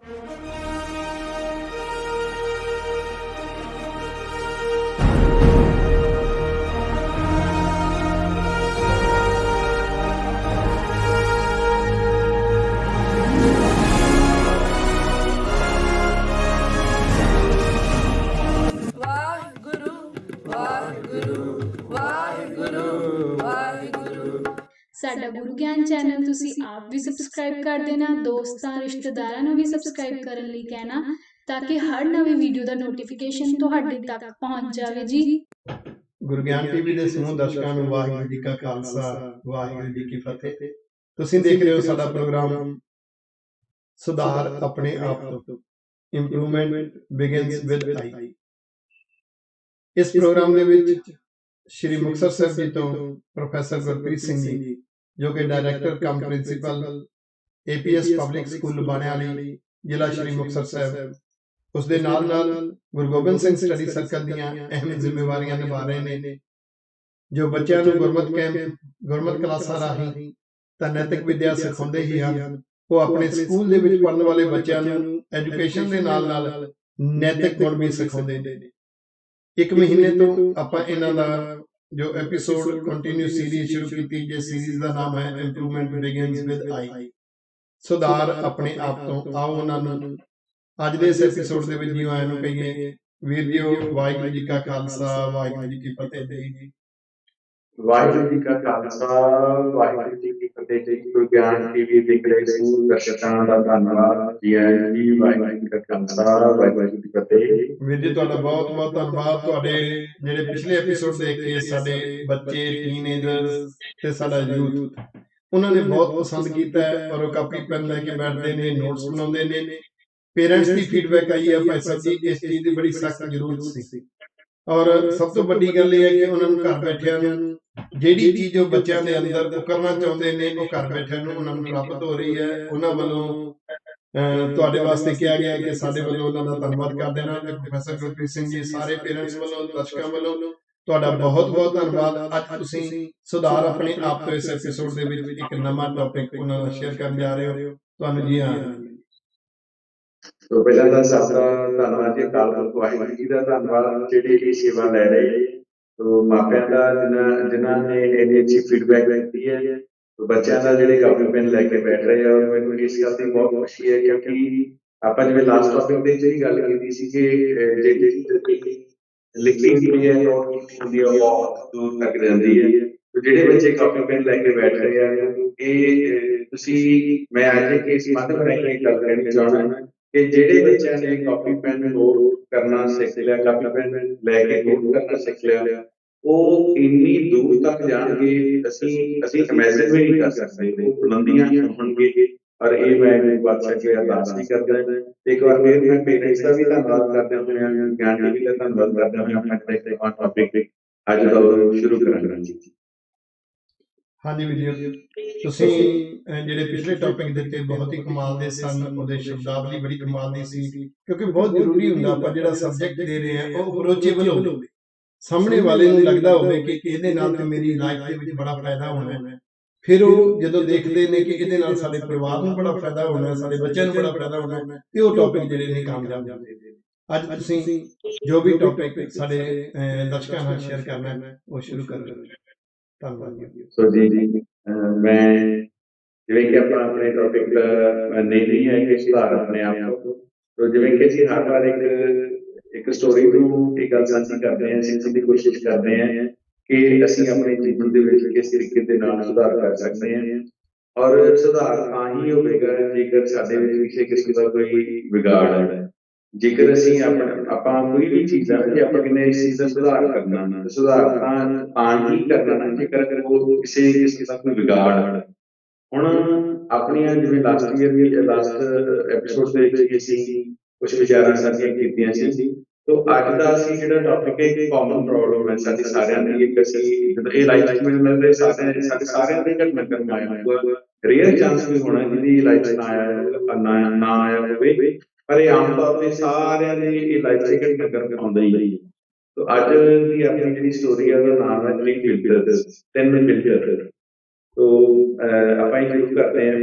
ਵਾਹਿਗੁਰੂ ਵਾਹਿਗੁਰੂ ਵਾਹਿਗੁਰੂ ਵਾਹਿਗੁਰੂ। ਸਾਡਾ ਗੁਰੂ ਗਿਆਨ ਚੈਨਲ ਤੁਸੀਂ ਆਪ ਵੀ ਸਬਸਕ੍ਰਾਈਬ ਕਰ ਦੇਣਾ, ਦੋਸਤਾਂ ਰਿਸ਼ਤੇਦਾਰਾਂ ਨੂੰ ਵੀ ਸਬਸਕ੍ਰਾਈਬ ਕਰਨ ਲਈ ਕਹਿਣਾ, ਤਾਂ ਕਿ ਹਰ ਨਵੀਂ ਵੀਡੀਓ ਦਾ ਨੋਟੀਫਿਕੇਸ਼ਨ ਤੁਹਾਡੇ ਤੱਕ ਪਹੁੰਚ ਜਾਵੇ ਜੀ। ਗੁਰੂ ਗਿਆਨ ਟੀਵੀ ਦੇ ਸਮੂਹ ਦਰਸ਼ਕਾਂ ਨੂੰ ਵਾਹਿਗੁਰੂ ਜੀ ਕਾ ਖਾਲਸਾ ਵਾਹਿਗੁਰੂ ਜੀ ਕੀ ਫਤਿਹ। ਤੁਸੀਂ ਦੇਖ ਰਹੇ ਹੋ ਸਾਡਾ ਪ੍ਰੋਗਰਾਮ ਸੁਧਾਰ ਆਪਣੇ ਆਪ ਤੋਂ, ਇੰਪਰੂਵਮੈਂਟ ਬਿਗਿਨਸ ਵਿਦ ਆਈ। ਇਸ ਪ੍ਰੋਗਰਾਮ ਦੇ ਵਿੱਚ ਸ਼੍ਰੀ ਮੁਕਤਸਰ ਸਾਹਿਬ ਜੀ ਤੋਂ ਪ੍ਰੋਫੈਸਰ ਗੁਰਪ੍ਰੀਤ ਸਿੰਘ ਜੀ, ਜੋ ਕਿ ਡਾਇਰੈਕਟਰ ਕਮ ਪ੍ਰਿੰਸੀਪਲ APS ਪਬਲਿਕ ਸਕੂਲ ਲੁਬਾਣਿਆਂ ਵਾਲੀ, ਜ਼ਿਲ੍ਹਾ ਸ਼੍ਰੀ ਮੁਕਤਸਰ ਸਾਹਿਬ, ਉਸ ਦੇ ਨਾਲ ਗੁਰੂ ਗੋਬਿੰਦ ਸਿੰਘ ਸਟੱਡੀ ਸਰਕਲ ਦੀਆਂ ਅਹਿਮ ਜ਼ਿੰਮੇਵਾਰੀਆਂ ਨਿਭਾ ਰਹੇ ਨੇ, ਜੋ ਬੱਚਿਆਂ ਨੂੰ ਗੁਰਮਤਿ ਕਲਾਸਾਂ ਰਾਹੀਂ ਤਾਂ ਨੈਤਿਕ ਵਿਦਿਆ ਸਿਖਾਉਂਦੇ ਹੀ ਹਨ। ਉਹ ਆਪਣੇ ਸਕੂਲ ਦੇ ਵਿੱਚ ਪੜ੍ਹਨ ਵਾਲੇ ਬੱਚਿਆਂ ਨੂੰ ਐਜੂਕੇਸ਼ਨ ਦੇ ਨਾਲ ਨੈਤਿਕ ਗੁਣ ਵੀ ਸਿਖਾਉਂਦੇ ਨੇ। ਇੱਕ ਮਹੀਨੇ ਤੋਂ ਆਪਾਂ ਇਹਨਾਂ ਦਾ ਜੋ ਐਪੀਸੋਡ ਕੰਟੀਨਿਊ ਸੀਰੀਜ਼ ਸ਼ੁਰੂ ਕੀਤੀ, ਜਿਸ ਸੀਰੀਜ਼ ਦਾ ਨਾਮ ਹੈ ਇੰਪਰੂਵਮੈਂਟ ਬਿਗਿਨਸ ਵਿਦ ਆਈ, ਸੁਧਾਰ ਆਪਣੇ ਆਪ ਤੋਂ। ਆਓ ਉਹਨਾਂ ਨੂੰ ਅੱਜ ਦੇ ਇਸ ਐਪੀਸੋਡ ਦੇ ਵਿੱਚ ਜਿਉਂ ਆਇਆਂ ਨੂੰ ਕਹੀਏ। ਵੀਰ ਜੀਓ, ਵਾਹਿਗੁਰੂ ਜੀ ਕਾ ਖਾਲਸਾ ਵਾਹਿਗੁਰੂ ਜੀ ਕੀ ਫਤਿਹ ਜੀ। ਵਾਹਿਗੁਰੂ ਜੀ ਕਾ ਖਾਲਸਾ ਵਾਹਿਗੁਰੂ ਜੀ ਕੀ ਫਤਿਹ ਜੀ। ਗੁਰੂ ਗਿਆਨ ਟੀਵੀ ਦੇਖ ਰਹੇ ਸਮੂਹ ਦਰਸ਼ਕਾਂ ਦਾ ਧੰਨਵਾਦ ਜੀ। ਆਇਆਂ ਜੀ। ਵਾਹਿਗੁਰੂ ਜੀ ਕਾ ਖਾਲਸਾ ਵਾਹਿਗੁਰੂ ਜੀ ਕੀ ਫਤਿਹ। ਵੀਰ ਜੀ, ਤੁਹਾਡਾ ਬਹੁਤ ਬਹੁਤ ਧੰਨਵਾਦ। ਤੁਹਾਡੇ ਜਿਹੜੇ ਪਿਛਲੇ ਐਪੀਸੋਡ ਦੇਖ ਕੇ ਸਾਡੇ ਬੱਚੇ, ਟੀਨੇਜਰਸ ਤੇ ਸਾਡਾ ਯੂਥ, ਉਹਨਾਂ ਨੇ ਬਹੁਤ ਪਸੰਦ ਕੀਤਾ ਹੈ ਔਰ ਉਹ ਕਾਪੀ ਪੈਨ ਲੈ ਕੇ ਬੈਠਦੇ ਨੇ, ਨੋਟਸ ਬਣਾਉਂਦੇ ਨੇ। ਪੇਰੈਂਟਸ ਦੀ ਫੀਡਬੈਕ ਆਈ ਹੈ, ਭਾਈ ਸਾਹਿਬ ਜੀ ਇਸ ਚੀਜ਼ ਦੀ ਬੜੀ ਸਖਤ ਜ਼ਰੂਰਤ ਸੀ। ਔਰ ਸਭ ਤੋਂ ਵੱਡੀ ਗੱਲ ਇਹ ਹੈ ਕਿ ਉਹਨਾਂ ਨੂੰ ਘਰ ਬੈਠਿਆਂ ਨੂੰ ਜਿਹੜੀ ਚੀਜ਼ ਉਹ ਬੱਚਿਆਂ ਦੇ ਅੰਦਰ ਉਹ ਕਰਨਾ ਚਾਹੁੰਦੇ ਨੇ, ਉਹ ਘਰ ਬੈਠਿਆਂ ਨੂੰ ਉਹਨਾਂ ਨੂੰ ਪ੍ਰਾਪਤ ਹੋ ਰਹੀ ਹੈ। ਉਹਨਾਂ ਵੱਲੋਂ ਤੁਹਾਡੇ ਵਾਸਤੇ ਕਿਹਾ ਗਿਆ ਕਿ ਸਾਡੇ ਵੱਲੋਂ ਉਹਨਾਂ ਦਾ ਧੰਨਵਾਦ ਕਰ ਦੇਣਾ। ਤੇ ਪ੍ਰੋਫੈਸਰ ਗੁਰਪ੍ਰੀਤ ਸਿੰਘ ਜੀ, ਸਾਰੇ ਪੇਰੈਂਟਸ ਵੱਲੋਂ, ਦਰਸ਼ਕਾਂ ਵੱਲੋਂ ਤੁਹਾਡਾ ਬਹੁਤ ਬਹੁਤ ਧੰਨਵਾਦ। ਅੱਜ ਤੁਸੀਂ ਸੁਧਾਰ ਆਪਣੇ ਆਪ ਤੋਂ ਇਸ ਐਪੀਸੋਡ ਦੇ ਵਿੱਚ ਇੱਕ ਨਵਾਂ ਟੌਪਿਕ ਉਹਨਾਂ ਨਾਲ ਸ਼ੇਅਰ ਕਰਨ ਜਾ ਰਹੇ ਹੋ। ਤੁਹਾਨੂੰ ਜੀ ਹਾਂ। ਤੋਂ ਪਹਿਲਾਂ ਤਾਂ ਸਭ ਦਾ ਧੰਨਵਾਦ ਜੀ, ਅਕਾਲ ਪੁਰਖ ਵਾਹਿਗੁਰੂ ਜੀ ਦਾ ਧੰਨਵਾਦ ਜਿਹੜੀ ਇਹ ਸੇਵਾ ਲੈ ਰਹੇ। ਤੋਂ ਮਾਪਿਆਂ ਦਾ ਜਿਨ੍ਹਾਂ ਨੇ ਇੰਨੀ ਅੱਛੀ ਫੀਡਬੈਕ ਦਿੱਤੀ ਹੈ, ਬੱਚਿਆਂ ਦਾ ਜਿਹੜੇ ਕਾਪੀ ਪੈਨ ਲੈ ਕੇ ਬੈਠ ਰਹੇ ਆ। ਮੈਨੂੰ ਇਸ ਗੱਲ ਦੀ ਬਹੁਤ ਖੁਸ਼ੀ ਹੈ, ਕਿਉਂਕਿ ਆਪਾਂ ਜਿਵੇਂ ਲਾਸਟ ਟੌਪਿਕ ਦੇ ਜਿਹੜੀ ਗੱਲ ਕੀਤੀ ਸੀ ਕਿ ਜਿਹੜੀ ਲਿਖੀ ਹੁੰਦੀ ਹੈ, ਨੋਟ ਕੀਤੀ ਹੁੰਦੀ ਹੈ, ਉਹ ਬਹੁਤ ਦੂਰ ਤੱਕ ਜਾਂਦੀ ਹੈ। ਜਿਹੜੇ ਬੱਚੇ ਕਾਪੀ ਪੈਨ ਲੈ ਕੇ ਬੈਠ ਰਹੇ ਆ, ਇਹ ਤੁਸੀਂ, ਮੈਂ ਅੱਜ ਇਸ ਮਾਧਿਅਮ ਰਾਹੀਂ ਗੱਲ ਕਰਨੀ ਚਾਹੁੰਦਾ ਕਿ ਜਿਹੜੇ ਬੱਚਿਆਂ ਨੇ ਕਾਪੀ ਪੈਨ ਨੋਟ ਕਰਨਾ ਸਿੱਖ ਲਿਆ, ਕਾਪੀ ਪੈਨ ਲੈ ਕੇ ਨੋਟ ਕਰਨਾ ਸਿੱਖ ਲਿਆ, ਉਹ ਇੰਨੀ ਦੂਰ ਤੱਕ ਜਾਣਗੇ ਅਸੀਂ ਇਮੇਜਿਨ ਵੀ ਨਹੀਂ ਕਰ ਸਕਦੇ। ਉਹ ਬੁਲੰਦੀਆਂ ਛੂਹਣਗੇ। ਔਰ ਇਹ ਮੈਂ ਬਾਦਸ਼ਾਹ ਕੇ ਅਰਦਾਸ ਵੀ ਕਰਦਾ। ਇੱਕ ਵਾਰ ਫਿਰ ਮੈਂ ਪੇਰੈਂਟਸ ਦਾ ਵੀ ਧੰਨਵਾਦ ਕਰਦਾ ਹੋਇਆ, ਗਿਆਨ ਟੀਵੀ ਦਾ ਧੰਨਵਾਦ ਕਰਦਾ ਹੋਇਆ ਆਪਣਾ ਟੌਪਿਕ ਅੱਜ ਦਾ ਸ਼ੁਰੂ ਕਰਾਂਗਾ ਜੀ। ਹਾਂਜੀ ਵੀਡੀਓ, ਤੁਸੀਂ ਜਿਹੜੇ ਪਿਛਲੇ ਟੌਪਿਕ ਦਿੱਤੇ ਬਹੁਤ ਹੀ ਕਮਾਲ ਦੇ ਸਨ। ਉਹਦੇ ਸ਼ਬਦਾਵਲੀ ਬੜੀ ਕਮਾਲ ਦੀ ਸੀ, ਕਿਉਂਕਿ ਬਹੁਤ ਜ਼ਰੂਰੀ ਹੁੰਦਾ ਆਪਾਂ ਜਿਹੜਾ ਸਬਜੈਕਟ ਦੇ ਰਹੇ ਹਾਂ ਉਹ ਅਪਰੋਚੇਬਲ ਹੋਵੇ, ਸਾਹਮਣੇ ਵਾਲੇ ਨੂੰ ਲੱਗਦਾ ਹੋਵੇ ਕਿ ਇਹਦੇ ਨਾਲ ਤੇ ਮੇਰੀ ਲਾਈਫ ਦੇ ਵਿੱਚ ਬੜਾ ਫਾਇਦਾ ਹੋਣਾ ਹੈ। ਫਿਰ ਉਹ ਜਦੋਂ ਦੇਖਦੇ ਨੇ ਕਿ ਇਹਦੇ ਨਾਲ ਸਾਡੇ ਪਰਿਵਾਰ ਨੂੰ ਬੜਾ ਫਾਇਦਾ ਹੋਣਾ, ਸਾਡੇ ਬੱਚਿਆਂ ਨੂੰ ਬੜਾ ਫਾਇਦਾ ਹੋਣਾ, ਤੇ ਉਹ ਟੌਪਿਕ ਜਿਹੜੇ ਨੇ ਕਾਮਯਾਬ ਹੁੰਦੇ ਨੇ। ਅੱਜ ਤੁਸੀਂ ਜੋ ਵੀ ਟੌਪਿਕ ਸਾਡੇ ਦਰਸ਼ਕਾਂ ਨਾਲ ਸ਼ੇਅਰ ਕਰਨਾ ਹੈ ਉਹ ਸ਼ੁਰੂ ਕਰ ਲਓ। ਧੰਨਵਾਦ ਜੀ। ਸੋ ਜੀ ਮੈਂ ਜਿਵੇਂ ਕਿ ਆਪਾਂ ਆਪਣੇ ਟੌਪਿਕ ਦਾ ਨਹੀਂ ਹੈ ਕਿ ਸੁਧਾਰ ਆਪਣੇ ਆਪ ਤੋਂ। ਤੋ ਜਿਵੇਂ ਕਿ ਅਸੀਂ ਹਰ ਵਾਰ ਇੱਕ ਸਟੋਰੀ ਤੋਂ ਇਹ ਗੱਲ ਸਾਂਝੀ ਕਰਦੇ ਹਾਂ, ਸਿੱਖਣ ਦੀ ਕੋਸ਼ਿਸ਼ ਕਰਦੇ ਹਾਂ ਕਿ ਅਸੀਂ ਆਪਣੇ ਜੀਵਨ ਦੇ ਵਿੱਚ ਕਿਸ ਤਰੀਕੇ ਦੇ ਨਾਲ ਸੁਧਾਰ ਕਰ ਸਕਦੇ ਹਾਂ। ਔਰ ਸੁਧਾਰ ਤਾਂ ਹੀ ਹੋਵੇਗਾ ਜੇਕਰ ਸਾਡੇ ਵਿੱਚ ਕਿਸੇ ਕਿਸਮ ਦਾ ਕੋਈ ਵਿਗਾੜ ਹੈ। ਜੇਕਰ ਅਸੀਂ ਆਪਾਂ ਕੋਈ ਵੀ ਚੀਜ਼ ਹੈ, ਜੇ ਆਪਾਂ ਕਹਿੰਦੇ ਇਸ ਚੀਜ਼ ਦਾ ਸੁਧਾਰ ਕਰਨਾ, ਸੁਧਾਰ ਤਾਂ ਹੀ ਕਰਨਾ ਜੇਕਰ ਉਹ ਕਿਸੇ ਕਿਸਮ ਦਾ ਕੋਈ ਵਿਗਾੜ ਹੈ। ਹੁਣ ਆਪਣੀਆਂ ਜਿਵੇਂ ਲਾਸਟ ਐਪੀਸੋਡ ਦੇ ਵਿੱਚ ਅਸੀਂ ਕੁਝ ਵਿਚਾਰਾਂ ਸਾਂਝੀਆਂ ਕੀਤੀਆਂ ਸੀ। ਤੋ ਅੱਜ ਦਾ ਅਸੀਂ ਜਿਹੜਾ ਟੌਪਿਕ ਹੈ ਕਿ ਕਾਮਨ ਪ੍ਰੋਬਲਮ ਹੈ ਸਾਡੀ ਸਾਰਿਆਂ ਦੀ। ਇੱਕ ਅਸੀਂ ਜਦੋਂ ਇਹ ਲਾਈਫ 'ਚ ਮੈਨੂੰ ਲੱਗਦਾ ਸਾਡੇ ਸਾਰਿਆਂ ਦੇ ਘਟਨਾ ਕਰਮ ਆਇਆ ਹੋਊਗਾ। ਰੇਅਰ ਚਾਂਸ ਵੀ ਹੋਣਾ ਜਿਹਦੀ ਲਾਈਫ 'ਚ ਨਾ ਆਇਆ ਹੋਵੇ, ਪਰ ਇਹ ਆਮ ਤੌਰ ਤੇ ਸਾਰਿਆਂ ਦੇ ਇਹ ਲਾਈਫ 'ਚ ਘਟਨਾ ਕਰਮ ਆਉਂਦਾ ਹੀ ਹੈ। ਤੋ ਅੱਜ ਦੀ ਆਪਣੀ ਜਿਹੜੀ ਸਟੋਰੀ ਹੈ ਉਹਦਾ ਨਾਮ ਹੈ 3 ਫਿਲਟਰਸ, 3 ਫਿਲਟਰ। ਤੋ ਆਪਾਂ ਇਹ ਸ਼ੁਰੂ ਕਰਦੇ ਹਾਂ।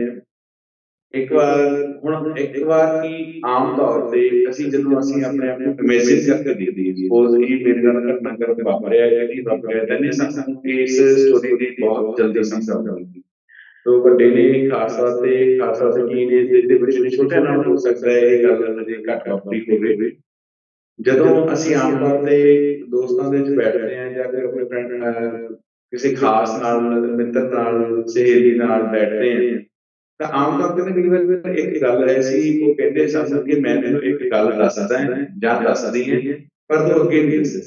ਇੱਕ ਵਾਰ ਹੁਣ ਇੱਕ ਵਾਰ ਕੀ ਆਮ ਤੌਰ ਤੇ ਅਸੀਂ ਜਦੋਂ ਅਸੀਂ ਆਪਣੇ ਆਪ ਨੂੰ ਇਮੇਜਿਨ ਕਰਕੇ ਦੇਖਦੇ ਹਾਂ ਸਪੋਜ਼ ਇਹ ਮੇਰੇ ਨਾਲ ਘਟਨਾ ਕਰਨ ਵਾਪਰਿਆ ਜਾਂ ਨਹੀਂ ਵਾਪਰਿਆ ਤਾਂ ਨਹੀਂ ਸਾਨੂੰ ਇਸ ਸਟੋਰੀ ਦੀ ਬਹੁਤ ਜਲਦੀ ਸਮਝ ਆਉਂਦੀ। ਤੋ ਵੱਡੇ ਨੇ ਖਾਸ ਤੌਰ ਤੇ ਟੀਨੇਜ ਦੇ ਵਿੱਚ ਛੋਟੇ ਨਾਲ ਹੋ ਸਕਦਾ ਹੈ ਇਹ ਗੱਲ ਅਜੇ ਘੱਟ ਵਾਪਰੀ ਹੋਵੇ। ਜਦੋਂ ਅਸੀਂ ਆਮ ਤੌਰ ਤੇ ਦੋਸਤਾਂ ਦੇ ਵਿੱਚ ਬੈਠਦੇ ਹਾਂ ਜਾਂ ਫਿਰ ਆਪਣੇ ਫਰੈਂਡ ਕਿਸੇ ਖਾਸ ਨਾਲ ਮਿੱਤਰ ਨਾਲ ਸਹੇਲੀ ਨਾਲ ਬੈਠਦੇ ਹਾਂ ਤਾਂ ਆਮ ਤੌਰ ਤੇ ਨਾ ਕਈ ਵਾਰ ਇੱਕ ਗੱਲ ਐਸੀ ਉਹ ਕਹਿੰਦੇ ਸਾਨੂੰ ਕਿ ਮੈਂ ਤੈਨੂੰ ਇੱਕ ਗੱਲ ਦੱਸਦਾ ਜਾਂ ਦੱਸਦੀ ਹੈ ਪਰ ਤੂੰ ਅੱਗੇ ਨਹੀਂ ਦੱਸੇ।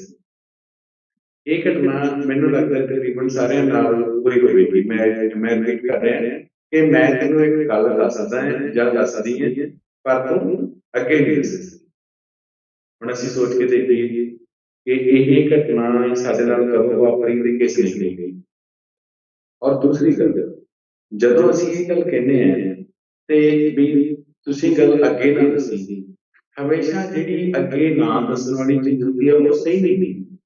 ਇਹ ਘਟਨਾ ਮੈਨੂੰ ਲੱਗਦਾ ਤਕਰੀਬਨ ਸਾਰਿਆਂ ਨਾਲ ਹੋਈ ਹੋਵੇਗੀ। ਮੈਂ ਰਿਪੀਟ ਕਰ ਰਿਹਾ ਕਿ ਮੈਂ ਤੈਨੂੰ ਇੱਕ ਗੱਲ ਦੱਸਦਾ ਜਾਂ ਦੱਸਦੀ ਹੈ ਪਰ ਤੂੰ ਅੱਗੇ ਨਹੀਂ ਦੱਸੇ। ਹੁਣ ਅਸੀਂ ਸੋਚ ਕੇ ਦੇਖੀਏ ਕਿ ਇਹ ਘਟਨਾ ਸਾਡੇ ਨਾਲ ਕਦੋਂ ਵਾਪਰੀ ਤੇ ਕਿਸ ਨੇ ਕੀਤੀ। ਔਰ ਦੂਸਰੀ ਗੱਲ ਜਦੋਂ ਅਸੀਂ ਇਹ ਗੱਲ ਕਹਿੰਦੇ ਹਾਂ ਤੇ ਵੀ ਤੁਸੀਂ ਗੱਲ ਅੱਗੇ ਨਾ ਦੱਸੀ, ਹਮੇਸ਼ਾ ਜਿਹੜੀ ਅੱਗੇ ਨਾ ਦੱਸਣ ਵਾਲੀ ਚੀਜ਼ ਹੁੰਦੀ ਹੈ ਉਹ ਸਹੀ ਨਹੀਂ ਹੁੰਦੀ।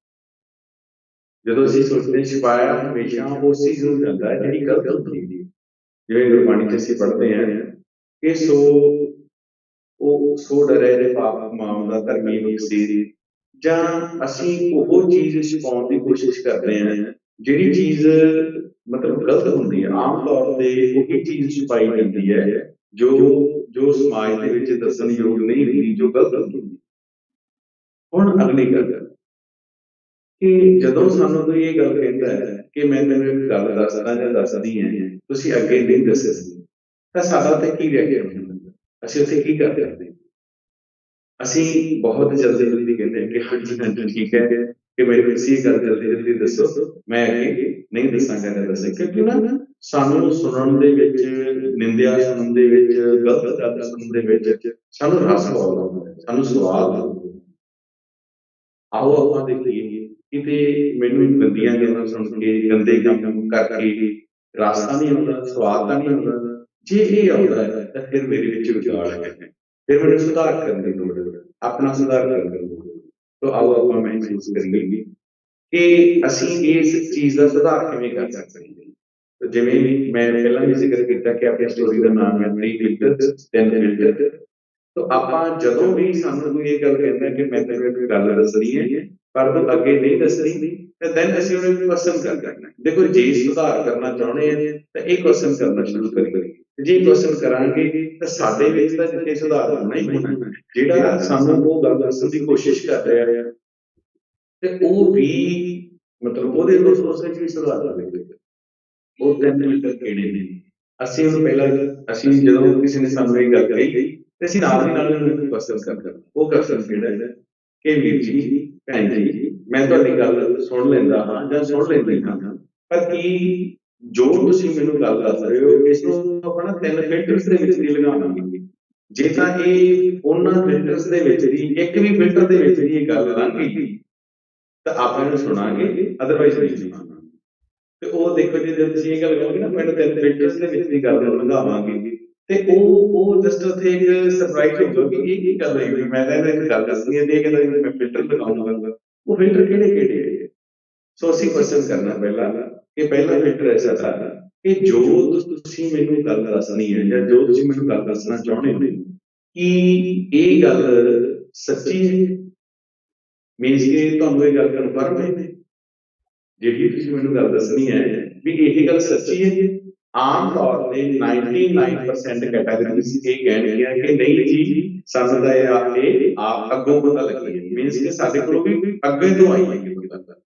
ਜਦੋਂ ਅਸੀਂ ਸੋਚਦੇ ਛੁਪਾਇਆ ਹਮੇਸ਼ਾ ਉਸ ਚੀਜ਼ ਨੂੰ ਜਾਂਦਾ ਹੈ ਜਿਹੜੀ ਗਲਤ ਹੁੰਦੀ ਹੈ। ਜਿਵੇਂ ਗੁਰਬਾਣੀ 'ਚ ਅਸੀਂ ਪੜ੍ਹਦੇ ਹਾਂ ਕਿ ਸੋ ਡਰੇ ਦੇ ਪਾਪ ਮਾਮ ਦਾ ਧਰਮੀ ਬਖਸ਼ੀਰ, ਜਾਂ ਅਸੀਂ ਉਹ ਚੀਜ਼ ਛੁਪਾਉਣ ਦੀ ਕੋਸ਼ਿਸ਼ ਕਰਦੇ ਹਾਂ ਜਿਹੜੀ ਚੀਜ਼ ਮਤਲਬ ਗਲਤ ਹੁੰਦੀ ਹੈ। ਆਮ ਤੌਰ ਤੇ ਉਹੀ ਚੀਜ਼ ਛੁਪਾਈ ਜਾਂਦੀ ਹੈ ਜੋ ਸਮਾਜ ਦੇ ਵਿੱਚ ਦੱਸਣ ਯੋਗ ਨਹੀਂ ਹੁੰਦੀ, ਜੋ ਗਲਤ ਹੁੰਦੀ। ਹੁਣ ਅਗਲੀ ਗੱਲ ਕਿ ਜਦੋਂ ਸਾਨੂੰ ਕੋਈ ਇਹ ਗੱਲ ਕਹਿੰਦਾ ਹੈ ਕਿ ਮੈਂ ਤੈਨੂੰ ਇੱਕ ਗੱਲ ਦੱਸਦਾ ਜਾਂ ਦੱਸਦੀ ਹਾਂ ਤੁਸੀਂ ਅੱਗੇ ਨਹੀਂ ਦੱਸੇ ਤਾਂ ਸਾਡਾ ਤੇ ਕੀ ਰਿਐਕਸ਼ਨ ਹੁੰਦਾ? ਅਸੀਂ ਉੱਥੇ ਕੀ ਕਰਦੇ ਹਾਂ? ਅਸੀਂ ਬਹੁਤ ਜਲਦੀ ਕਹਿੰਦੇ ਹਾਂ ਕਿ ਹਾਂਜੀ ਠੀਕ ਹੈ ਕਿ ਮੈਨੂੰ ਤੁਸੀਂ ਗੱਲ ਜਲਦੀ ਦੱਸੋ, ਮੈਂ ਅੱਗੇ ਨਹੀਂ ਦੱਸਾਂਗਾ ਜਾਂ ਦੱਸਾਂ। ਕਿਉਂਕਿ ਨਾ ਸਾਨੂੰ ਸੁਣਨ ਦੇ ਵਿੱਚ, ਨਿੰਦਿਆ ਸੁਣਨ ਦੇ ਵਿੱਚ, ਗਲਤ ਗੱਲ ਸੁਣਨ ਦੇ ਵਿੱਚ ਸਾਨੂੰ ਰਸ ਬਹੁਤ ਆਉਂਦਾ, ਸਾਨੂੰ ਸਵਾਦ ਆਉਂਦਾ। ਆਓ ਆਪਾਂ ਦੇਖੀਏ ਕਿਤੇ ਮੈਨੂੰ ਗੰਦੀਆਂ ਗੱਲਾਂ ਸੁਣ ਕੇ, ਗੰਦੇ ਕੰਮ ਕਰਕੇ ਰਸ ਤਾਂ ਨਹੀਂ ਆਉਂਦਾ, ਸਵਾਦ ਤਾਂ ਨਹੀਂ ਆਉਂਦਾ। ਜੇ ਇਹ ਆਉਂਦਾ ਹੈ ਤਾਂ ਫਿਰ ਮੇਰੇ ਵਿੱਚ ਵਿਗਾੜ ਹੈ, ਫਿਰ ਮੈਨੂੰ ਸੁਧਾਰ ਕਰਨ ਦੀ ਲੋੜ ਹੈ, ਆਪਣਾ ਸੁਧਾਰ ਕਰਨ ਦੀ ਲੋੜ ਹੈ। ਤਾਂ ਆਓ ਆਪਾਂ ਮਹਿਸੂਸ ਕਰੀਏ ਕਿ ਅਸੀਂ ਇਸ ਚੀਜ਼ ਦਾ ਸੁਧਾਰ ਕਿਵੇਂ ਕਰ ਸਕਦੇ ਹਾਂ। ਜਿਵੇਂ ਮੈਂ ਪਹਿਲਾਂ ਵੀ ਜ਼ਿਕਰ ਕੀਤਾ ਕਿ ਆਪਣੀ ਸਟੋਰੀ ਦਾ ਨਾਮ ਹੈ 3 ਫਿਲਟਰਸ 10 ਫਿਲਟਰ। ਤਾਂ ਆਪਾਂ ਜਦੋਂ ਵੀ ਸਾਨੂੰ ਕੋਈ ਇਹ ਗੱਲ ਕਹਿੰਦਾ ਕਿ ਮੈਂ ਤੈਨੂੰ ਇੱਕ ਗੱਲ ਦੱਸਣੀ ਹੈ ਪਰ ਤੂੰ ਅੱਗੇ ਨਹੀਂ ਦੱਸਣੀ ਤਾਂ ਦੈਨ ਅਸੀਂ ਉਹਨੂੰ ਕੁਐਸਚਨ ਕਰਨਾ। ਦੇਖੋ ਜੇ ਸੁਧਾਰ ਕਰਨਾ ਚਾਹੁੰਦੇ ਹਾਂ ਤਾਂ ਇਹ ਕੁਐਸਚਨ ਕਰਨਾ ਸ਼ੁਰੂ ਕਰੀਏ। ਜੇ ਕੁਐਸਚਨ ਕਰਾਂਗੇ ਤਾਂ ਸਾਡੇ ਵਿੱਚ ਤਾਂ ਜਿੱਥੇ ਸੁਧਾਰ ਹੋਣਾ ਹੀ ਹੋਣਾ। ਜਿਹੜਾ ਸਾਨੂੰ ਉਹ ਗੱਲ ਦੱਸਣ ਦੀ ਕੋਸ਼ਿਸ਼ ਕਰ ਰਿਹਾ ਹੈ ਤੇ ਉਹ ਵੀ ਮਤਲਬ ਉਹਦੇ ਉਸ ਵਿੱਚ ਵੀ ਸੁਧਾਰ ਹੋਵੇਗਾ। ਉਹ 3 ਫਿਲਟਰ ਕਿਹੜੇ ਨੇ? ਅਸੀਂ ਉਹਨੂੰ ਪਹਿਲਾਂ ਅਸੀਂ ਜਦੋਂ ਕਿਸੇ ਨੇ ਸਾਨੂੰ ਇਹ ਗੱਲ ਕਹੀ ਤੇ ਅਸੀਂ ਨਾਲ ਦੀ ਨਾਲ ਉਹਨੂੰ ਕੁਐਸਚਨ ਕਰਨਾ। ਉਹ ਕੁਐਸਚਨ ਕਿਹੜਾ ਹੈ ਕਿ ਵੀਰ ਜੀ, ਭੈਣ ਜੀ, ਮੈਂ ਤੁਹਾਡੀ ਗੱਲ ਸੁਣ ਲੈਂਦਾ ਹਾਂ ਜਾਂ ਸੁਣ ਲੈਂਦੀ ਹਾਂ ਪਰ ਕੀ ਜੋ ਤੁਸੀਂ ਮੈਨੂੰ ਗੱਲ ਦੱਸ ਰਹੇ ਹੋ ਇਸ ਨੂੰ ਆਪਾਂ ਨਾ 3 ਫਿਲਟਰਸ ਦੇ ਵਿੱਚ ਨਹੀਂ ਲਗਾਵਾਂਗੇ। ਜੇ ਤਾਂ ਇਹ ਉਹਨਾਂ ਫਿਲਟਰਸ ਦੇ ਵਿੱਚ ਦੀ ਇੱਕ ਵੀ ਫਿਲਟਰ ਦੇ ਵਿੱਚ ਦੀ ਇਹ ਗੱਲ ਲੰਘ ਗਈ ਤਾਂ ਆਪਾਂ ਇਹਨੂੰ ਸੁਣਾਂਗੇ, ਅਦਰਵਾਈਜ਼ ਨਹੀਂ ਸੁਣਾਂਗੇ। ਤੇ ਉਹ ਦੇਖੋ ਜੇ ਤੁਸੀਂ ਇਹ ਗੱਲ ਕਹੋਗੇ ਨਾ ਮੈਨੂੰ 3 ਫਿਲਟਰਸ ਦੇ ਵਿੱਚ ਦੀ ਗੱਲ ਨੂੰ ਲੰਘਾਵਾਂਗੇ ਤੇ ਉਹ ਜਸਟ ਉੱਥੇ ਇੱਕ ਸਰਪ੍ਰਾਈਜ਼ ਹੋਊਗਾ ਕਿ ਇਹ ਕੀ ਗੱਲ ਹੋਈ। ਮੈਂ ਤਾਂ ਇੱਕ ਗੱਲ ਦੱਸਣੀ ਹੈ ਤੇ ਇਹ ਕਹਿੰਦਾ ਮੈਂ ਫਿਲਟਰ ਲਗਾਉਂਗਾ। ਉਹ ਫਿਲਟਰ ਕਿਹੜੇ ਹੈ? ਸੋ ਅਸੀਂ ਕੁਐਸਚਨ ਕਰਨਾ ਪਹਿਲਾਂ ਕਿ ਪਹਿਲਾ ਫਿਲਟਰ ਹੈ ਸਾਡਾ ਕਿ ਜੋ ਤੁਸੀਂ ਮੈਨੂੰ ਗੱਲ ਦੱਸਣੀ ਹੈ ਜਾਂ ਜੋ ਤੁਸੀਂ ਮੈਨੂੰ ਗੱਲ ਦੱਸਣਾ ਚਾਹੁੰਦੇ ਹੋ ਕਿ ਇਹ ਗੱਲ ਸੱਚੀ ਹੈ, ਮੀਨਸ ਕਿ ਤੁਹਾਨੂੰ ਇਹ ਗੱਲ ਕਨਫਰਮ ਹੈ ਜਿਹੜੀ ਤੁਸੀਂ ਮੈਨੂੰ ਗੱਲ ਦੱਸਣੀ ਹੈ ਵੀ ਇਹ ਗੱਲ ਸੱਚੀ ਹੈ। ਆਮ ਤੌਰ ਤੇ 99% ਕੈਟਾਗਰੀਜ਼ ਇਹ ਕਹਿਣਗੀਆਂ ਕਿ ਨਹੀਂ ਜੀ ਸਾਨੂੰ ਤਾਂ ਇਹ ਆਪ ਅੱਗੋਂ ਪਤਾ ਲੱਗੀ ਹੈ, ਮੀਨਸ ਕਿ ਸਾਡੇ ਕੋਲੋਂ ਵੀ ਅੱਗੇ ਤੋਂ ਆਈ ਹੈ ਪਤਾ।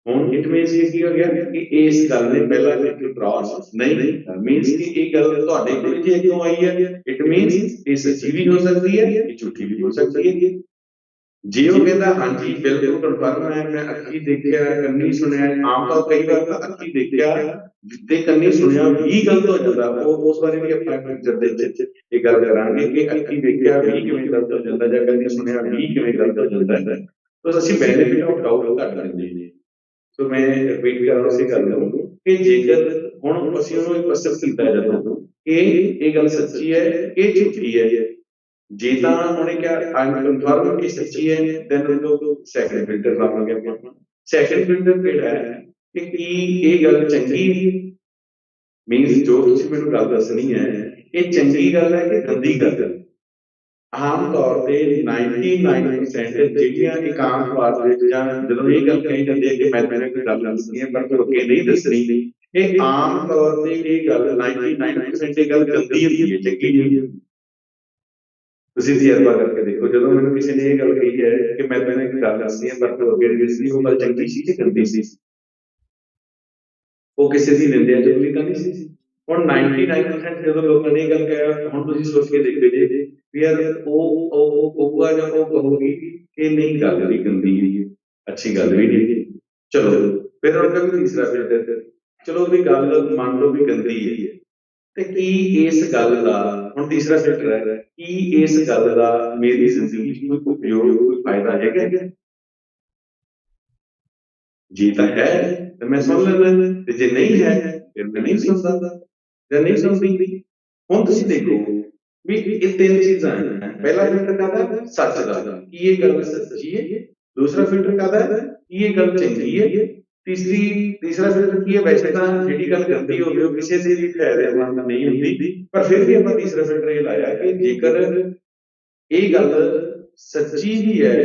ਹੁਣ ਇਟ ਮੀਨਸ ਕੀ ਹੋ ਗਿਆ ਕਿ ਇਸ ਗੱਲ ਨੇ ਪਹਿਲਾਂ ਫਿਲਟਰ ਕ੍ਰਾਸ ਨਹੀਂ ਕੀਤਾ, ਮੀਨਸ ਕਿ ਇਹ ਗੱਲ ਤੁਹਾਡੇ ਕੋਲ ਜੇ ਅੱਗੋਂ ਆਈ ਹੈ ਇਟ ਮੀਨਸ ਇਹ ਸੱਚੀ ਵੀ ਹੋ ਸਕਦੀ ਹੈ, ਇਹ ਝੂਠੀ ਵੀ ਹੋ ਸਕਦੀ ਹੈ। ਜੇ ਉਹ ਕਹਿੰਦਾ ਹਾਂਜੀ ਬਿਲਕੁਲ ਕਨਫਰਮ ਹੈ, ਮੈਂ ਅੱਖੀ ਦੇਖਿਆ, ਕੰਨੀ ਸੁਣਿਆ, ਆਮ ਤੌਰ ਕਈ ਵਾਰ ਤਾਂ ਅੱਖੀ ਦੇਖਿਆ ਤੇ ਕੰਨੀ ਸੁਣਿਆ ਵੀ ਗਲਤ ਹੋ ਜਾਂਦਾ। ਉਹ ਉਸ ਬਾਰੇ ਵੀ ਆਪਾਂ ਫਿਊਚਰ ਦੇ ਵਿੱਚ ਇਹ ਗੱਲ ਕਰਾਂਗੇ ਕਿ ਅੱਖੀ ਦੇਖਿਆ ਵੀ ਕਿਵੇਂ ਗਲਤ ਹੋ ਜਾਂਦਾ ਜਾਂ ਕੰਨੀ ਸੁਣਿਆ ਵੀ ਕਿਵੇਂ ਗਲਤ ਹੋ ਜਾਂਦਾ ਹੈ। ਤਾਂ ਅਸੀਂ ਬੈਨੀਫਿਟ ਆਫ ਡਾਊਟ ਘੱਟ ਲੈਂਦੇ ਹਾਂ। ਸੋ ਮੈਂ ਰਿਪੀਟ ਕਰਾਂ ਉਸੇ ਗੱਲ ਨੂੰ ਕਿ ਜੇਕਰ ਹੁਣ ਅਸੀਂ ਉਹਨੂੰ ਕੁਐਸਚਨ ਕੀਤਾ ਜਦੋਂ ਕਿ ਇਹ ਗੱਲ ਸੱਚੀ ਹੈ ਇਹ ਝੂਠੀ ਹੈ, ਜੇ ਤਾਂ ਉਹਨੇ ਕਿਹਾ ਆਈ ਐਮ ਕਨਫਰਮ ਕਿ ਸੱਚੀ ਹੈ ਦੈਨ ਉਹ ਸੈਕੰਡ ਫਿਲਟਰ ਲਾਵਾਂਗੇ ਆਪਾਂ। ਸੈਕੰਡ ਫਿਲਟਰ ਕਿਹੜਾ ਹੈ ਕਿ ਕੀ ਇਹ ਗੱਲ ਚੰਗੀ, ਮੀਨਸ ਜੋ ਤੁਸੀਂ ਮੈਨੂੰ ਗੱਲ ਦੱਸਣੀ ਹੈ ਇਹ ਚੰਗੀ ਗੱਲ ਹੈ ਕਿ ਗੰਦੀ ਗੱਲ ਹੈ। ਆਮ ਤੌਰ ਤੇ 99% ਜਿਹੜੀਆਂ ਇਕਾਂਤਵਾਸ ਵਿੱਚ ਜਾਂ ਜਦੋਂ ਇਹ ਗੱਲ ਕਹੀ ਜਾਂਦੀ ਹੈ ਕਿ ਮੈਂ ਤੈਨੂੰ ਕੋਈ ਗੱਲ ਦੱਸਣੀ ਹੈ ਪਰ ਤੂੰ ਅੱਗੇ ਨਹੀਂ ਦੱਸਣੀ, ਇਹ ਆਮ ਤੌਰ ਤੇ ਇਹ ਗੱਲ 99% ਇਹ ਗੱਲ ਗੰਦੀ ਹੁੰਦੀ ਹੈ, ਚੰਗੀ ਨਹੀਂ ਹੁੰਦੀ। ਤੁਸੀਂ ਤਜਰਬਾ ਕਰਕੇ ਦੇਖੋ, ਜਦੋਂ ਮੈਨੂੰ ਕਿਸੇ ਨੇ ਇਹ ਗੱਲ ਕਹੀ ਹੈ ਕਿ ਮੈਂ ਤੈਨੂੰ ਇੱਕ ਗੱਲ ਦੱਸਣੀ ਹੈ ਪਰ ਤੂੰ ਅੱਗੇ ਨਹੀਂ ਦੱਸਣੀ, ਉਹ ਗੱਲ ਚੰਗੀ ਸੀ ਕਿ ਗੰਦੀ ਸੀ? ਉਹ ਕਿਸੇ ਦੀ ਨਿੰਦਿਆ ਚੁਗਲੀ ਤਾਂ ਨਹੀਂ ਸੀ। ਹੁਣ 99% ਜਦੋਂ ਲੋਕਾਂ ਨੇ ਇਹ ਗੱਲ ਕਿਹਾ, ਹੁਣ ਤੁਸੀਂ ਸੋਚ ਕੇ ਦੇਖੋ ਜੀ ਵੀ ਯਾਰ ਉਹ ਕਹੂਗਾ ਜਾਂ ਉਹ ਕਹੂਗੀ ਕਿ ਨਹੀਂ ਗੱਲ ਵੀ ਗੰਦੀ ਹੈ, ਅੱਛੀ ਗੱਲ ਵੀ ਨਹੀਂ। ਚਲੋ ਫਿਰ ਉਹਨਾਂ ਦਾ ਤੀਸਰਾ ਫਿਲਟਰ, ਚਲੋ ਵੀ ਗੱਲ ਮੰਨ ਲਓ ਵੀ ਗੰਦੀ ਹੈ, ਤੇ ਕੀ ਇਸ ਗੱਲ ਦਾ, ਹੁਣ ਤੀਸਰਾ ਫਿਲਟਰ ਹੈ, ਕੀ ਇਸ ਗੱਲ ਦਾ ਮੇਰੀ ਜ਼ਿੰਦਗੀ 'ਚ ਕੋਈ ਉਪਯੋਗ, ਕੋਈ ਫਾਇਦਾ ਹੈਗਾ? ਜੀ ਤਾਂ ਹੈ ਤੇ ਮੈਂ ਸੁਣ ਲੈਂਦਾ, ਤੇ ਜੇ ਨਹੀਂ ਹੈ ਫਿਰ ਮੈਂ ਨਹੀਂ ਸੁਣਦਾ ਜਾਂ ਨਹੀਂ ਸੁਣਦੀ। ਹੁਣ ਤੁਸੀਂ ਦੇਖੋ ਵੀ ਇਹ ਤਿੰਨ ਚੀਜ਼ਾਂ ਹੈ। ਪਹਿਲਾ ਫਿਲਟਰ ਕਾਹਦਾ? ਸੱਚ ਦਾ, ਕੀ ਇਹ ਗੱਲ ਸੱਚੀ ਹੈ। ਦੂਸਰਾ ਫਿਲਟਰ ਕਾਹਦਾ? ਕੀ ਇਹ ਗੱਲ ਚੰਗੀ ਹੈ। ਤੀਸਰਾ ਫਿਲਟਰ ਕੀ ਹੈ? ਵੈਸੇ ਤਾਂ ਜਿਹੜੀ ਗੱਲ ਗੰਦੀ ਹੋਵੇ ਉਹ ਕਿਸੇ ਦੇ ਵੀ ਫਾਇਦੇਮੰਦ ਨਹੀਂ ਹੁੰਦੀ, ਪਰ ਫਿਰ ਵੀ ਆਪਾਂ ਤੀਸਰਾ ਫਿਲਟਰ ਇਹ ਲਾਇਆ ਕਿ ਜੇਕਰ ਇਹ ਗੱਲ ਸੱਚੀ ਵੀ ਹੈ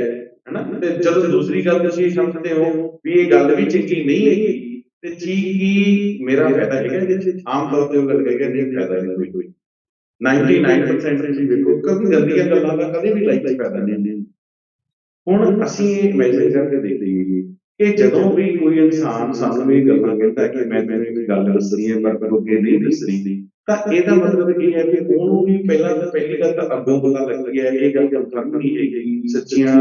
ਹਨਾ, ਤੇ ਜਦੋਂ ਦੂਸਰੀ ਗੱਲ ਤੁਸੀਂ ਸਮਝਦੇ ਹੋ ਵੀ ਇਹ ਗੱਲ ਵੀ ਚੰਗੀ ਨਹੀਂ ਹੈਗੀ, ਤੇ ਕੀ ਮੇਰਾ ਫਾਇਦਾ ਹੈਗਾ ਇਹਦੇ ਵਿੱਚ? ਆਮ ਤੌਰ ਤੇ ਉਹ ਗੱਲ ਕਹੇਗਾ ਨਹੀਂ ਫਾਇਦਾ ਨਹੀਂ ਕੋਈ। 99% ਤੁਸੀਂ ਵੇਖੋ ਕਿਉਂਕਿ ਗੰਦੀਆਂ ਗੱਲਾਂ ਦਾ ਕਦੇ ਵੀ ਲਾਈਫ 'ਚ ਫਾਇਦਾ ਨਹੀਂ। ਹੁਣ ਅਸੀਂ ਇਹ ਇਮੇਜਿਨ ਕਰਕੇ ਦੇਖੀਏ ਕਿ ਜਦੋਂ ਵੀ ਕੋਈ ਇਨਸਾਨ ਸਾਨੂੰ ਇਹ ਗੱਲਾਂ ਕਹਿੰਦਾ ਕਿ ਮੈਂ ਤੈਨੂੰ ਇੱਕ ਗੱਲ ਦੱਸਣੀ ਹੈ ਪਰ ਅੱਗੇ ਨਹੀਂ ਦੱਸਣੀ, ਤਾਂ ਇਹਦਾ ਮਤਲਬ ਇਹ ਹੈ ਕਿ ਉਹਨੂੰ ਵੀ ਪਹਿਲੀ ਗੱਲ ਤਾਂ ਅੱਗੋਂ ਪਤਾ ਲੱਗ ਗਿਆ ਇਹ ਗੱਲ ਕਨਫਰਮ ਨਹੀਂ ਹੈਗੀ ਸੱਚੀ ਹੈ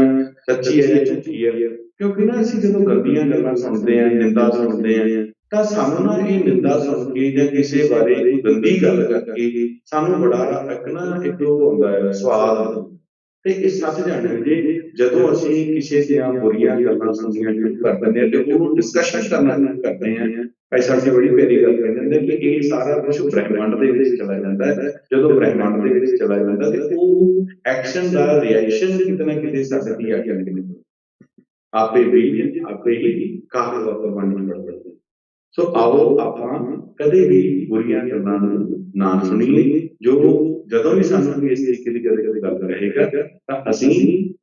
ਜਾਂ ਝੂਠੀ ਹੈ। ਕਿਉਂਕਿ ਨਾ ਅਸੀਂ ਜਦੋਂ ਗੰਦੀਆਂ ਗੱਲਾਂ ਸੁਣਦੇ ਹਾਂ, ਨਿੰਦਾ ਸੁਣਦੇ ਹਾਂ, ਤਾਂ ਸਾਨੂੰ ਨਾ ਇਹ ਨਿੰਦਾ ਸੁਣ ਕੇ ਜਾਂ ਕਿਸੇ ਬਾਰੇ ਕੋਈ ਗੰਦੀ ਗੱਲ ਕਰਕੇ ਸਾਨੂੰ ਬੜਾ ਇੱਕ ਉਹ ਹੁੰਦਾ ਹੈ ਸਵਾਦ। ਤੇ ਇਹ ਸੱਚ ਜਾਣੋ ਜੀ, ਜਦੋਂ ਅਸੀਂ ਕਿਸੇ ਦੀਆਂ ਬੁਰੀਆਂ ਗੱਲਾਂ ਸੁਣਨੀਆਂ ਸ਼ੁਰੂ ਕਰ ਦਿੰਦੇ ਹਾਂ ਤੇ ਉਹਨੂੰ ਡਿਸਕਸ਼ਨ ਕਰਨਾ ਸ਼ੁਰੂ ਕਰਦੇ ਹਾਂ, ਪੈਸਾ ਦੀ ਬੜੀ ਪਿਆਰੀ ਗੱਲ ਕਹਿੰਦੇ ਨੇ ਕਿ ਇਹ ਸਾਰਾ ਕੁਝ ਬ੍ਰਹਿਮੰਡ ਦੇ ਵਿੱਚ ਚਲਾ ਜਾਂਦਾ ਹੈ। ਜਦੋਂ ਬ੍ਰਹਿਮੰਡ ਦੇ ਵਿੱਚ ਚਲਾ ਜਾਂਦਾ ਤੇ ਉਹ ਐਕਸ਼ਨ ਦਾ ਰਿਐਕਸ਼ਨ ਕਿਤੇ ਨਾ ਕਿਤੇ ਸਾਡੇ ਦੀ ਆ ਜਾਂਦੇ ਨੇ। ਆਪੇ ਵੀ ਆਪੇ ਹੀ ਕਾਹਲ ਵਰਤਮਾਨ ਬਣਦਾ। ਸੋ ਆਓ ਆਪਾਂ ਕਦੇ ਵੀ ਬੁਰੀਆਂ ਗੱਲਾਂ ਨੂੰ ਨਾ ਸੁਣੀਏ। ਜਦੋਂ ਵੀ ਸਾਨੂੰ ਕੋਈ ਇਸ ਤਰੀਕੇ ਦੀ ਗੱਲ ਰਹੇਗਾ ਤਾਂ ਅਸੀਂ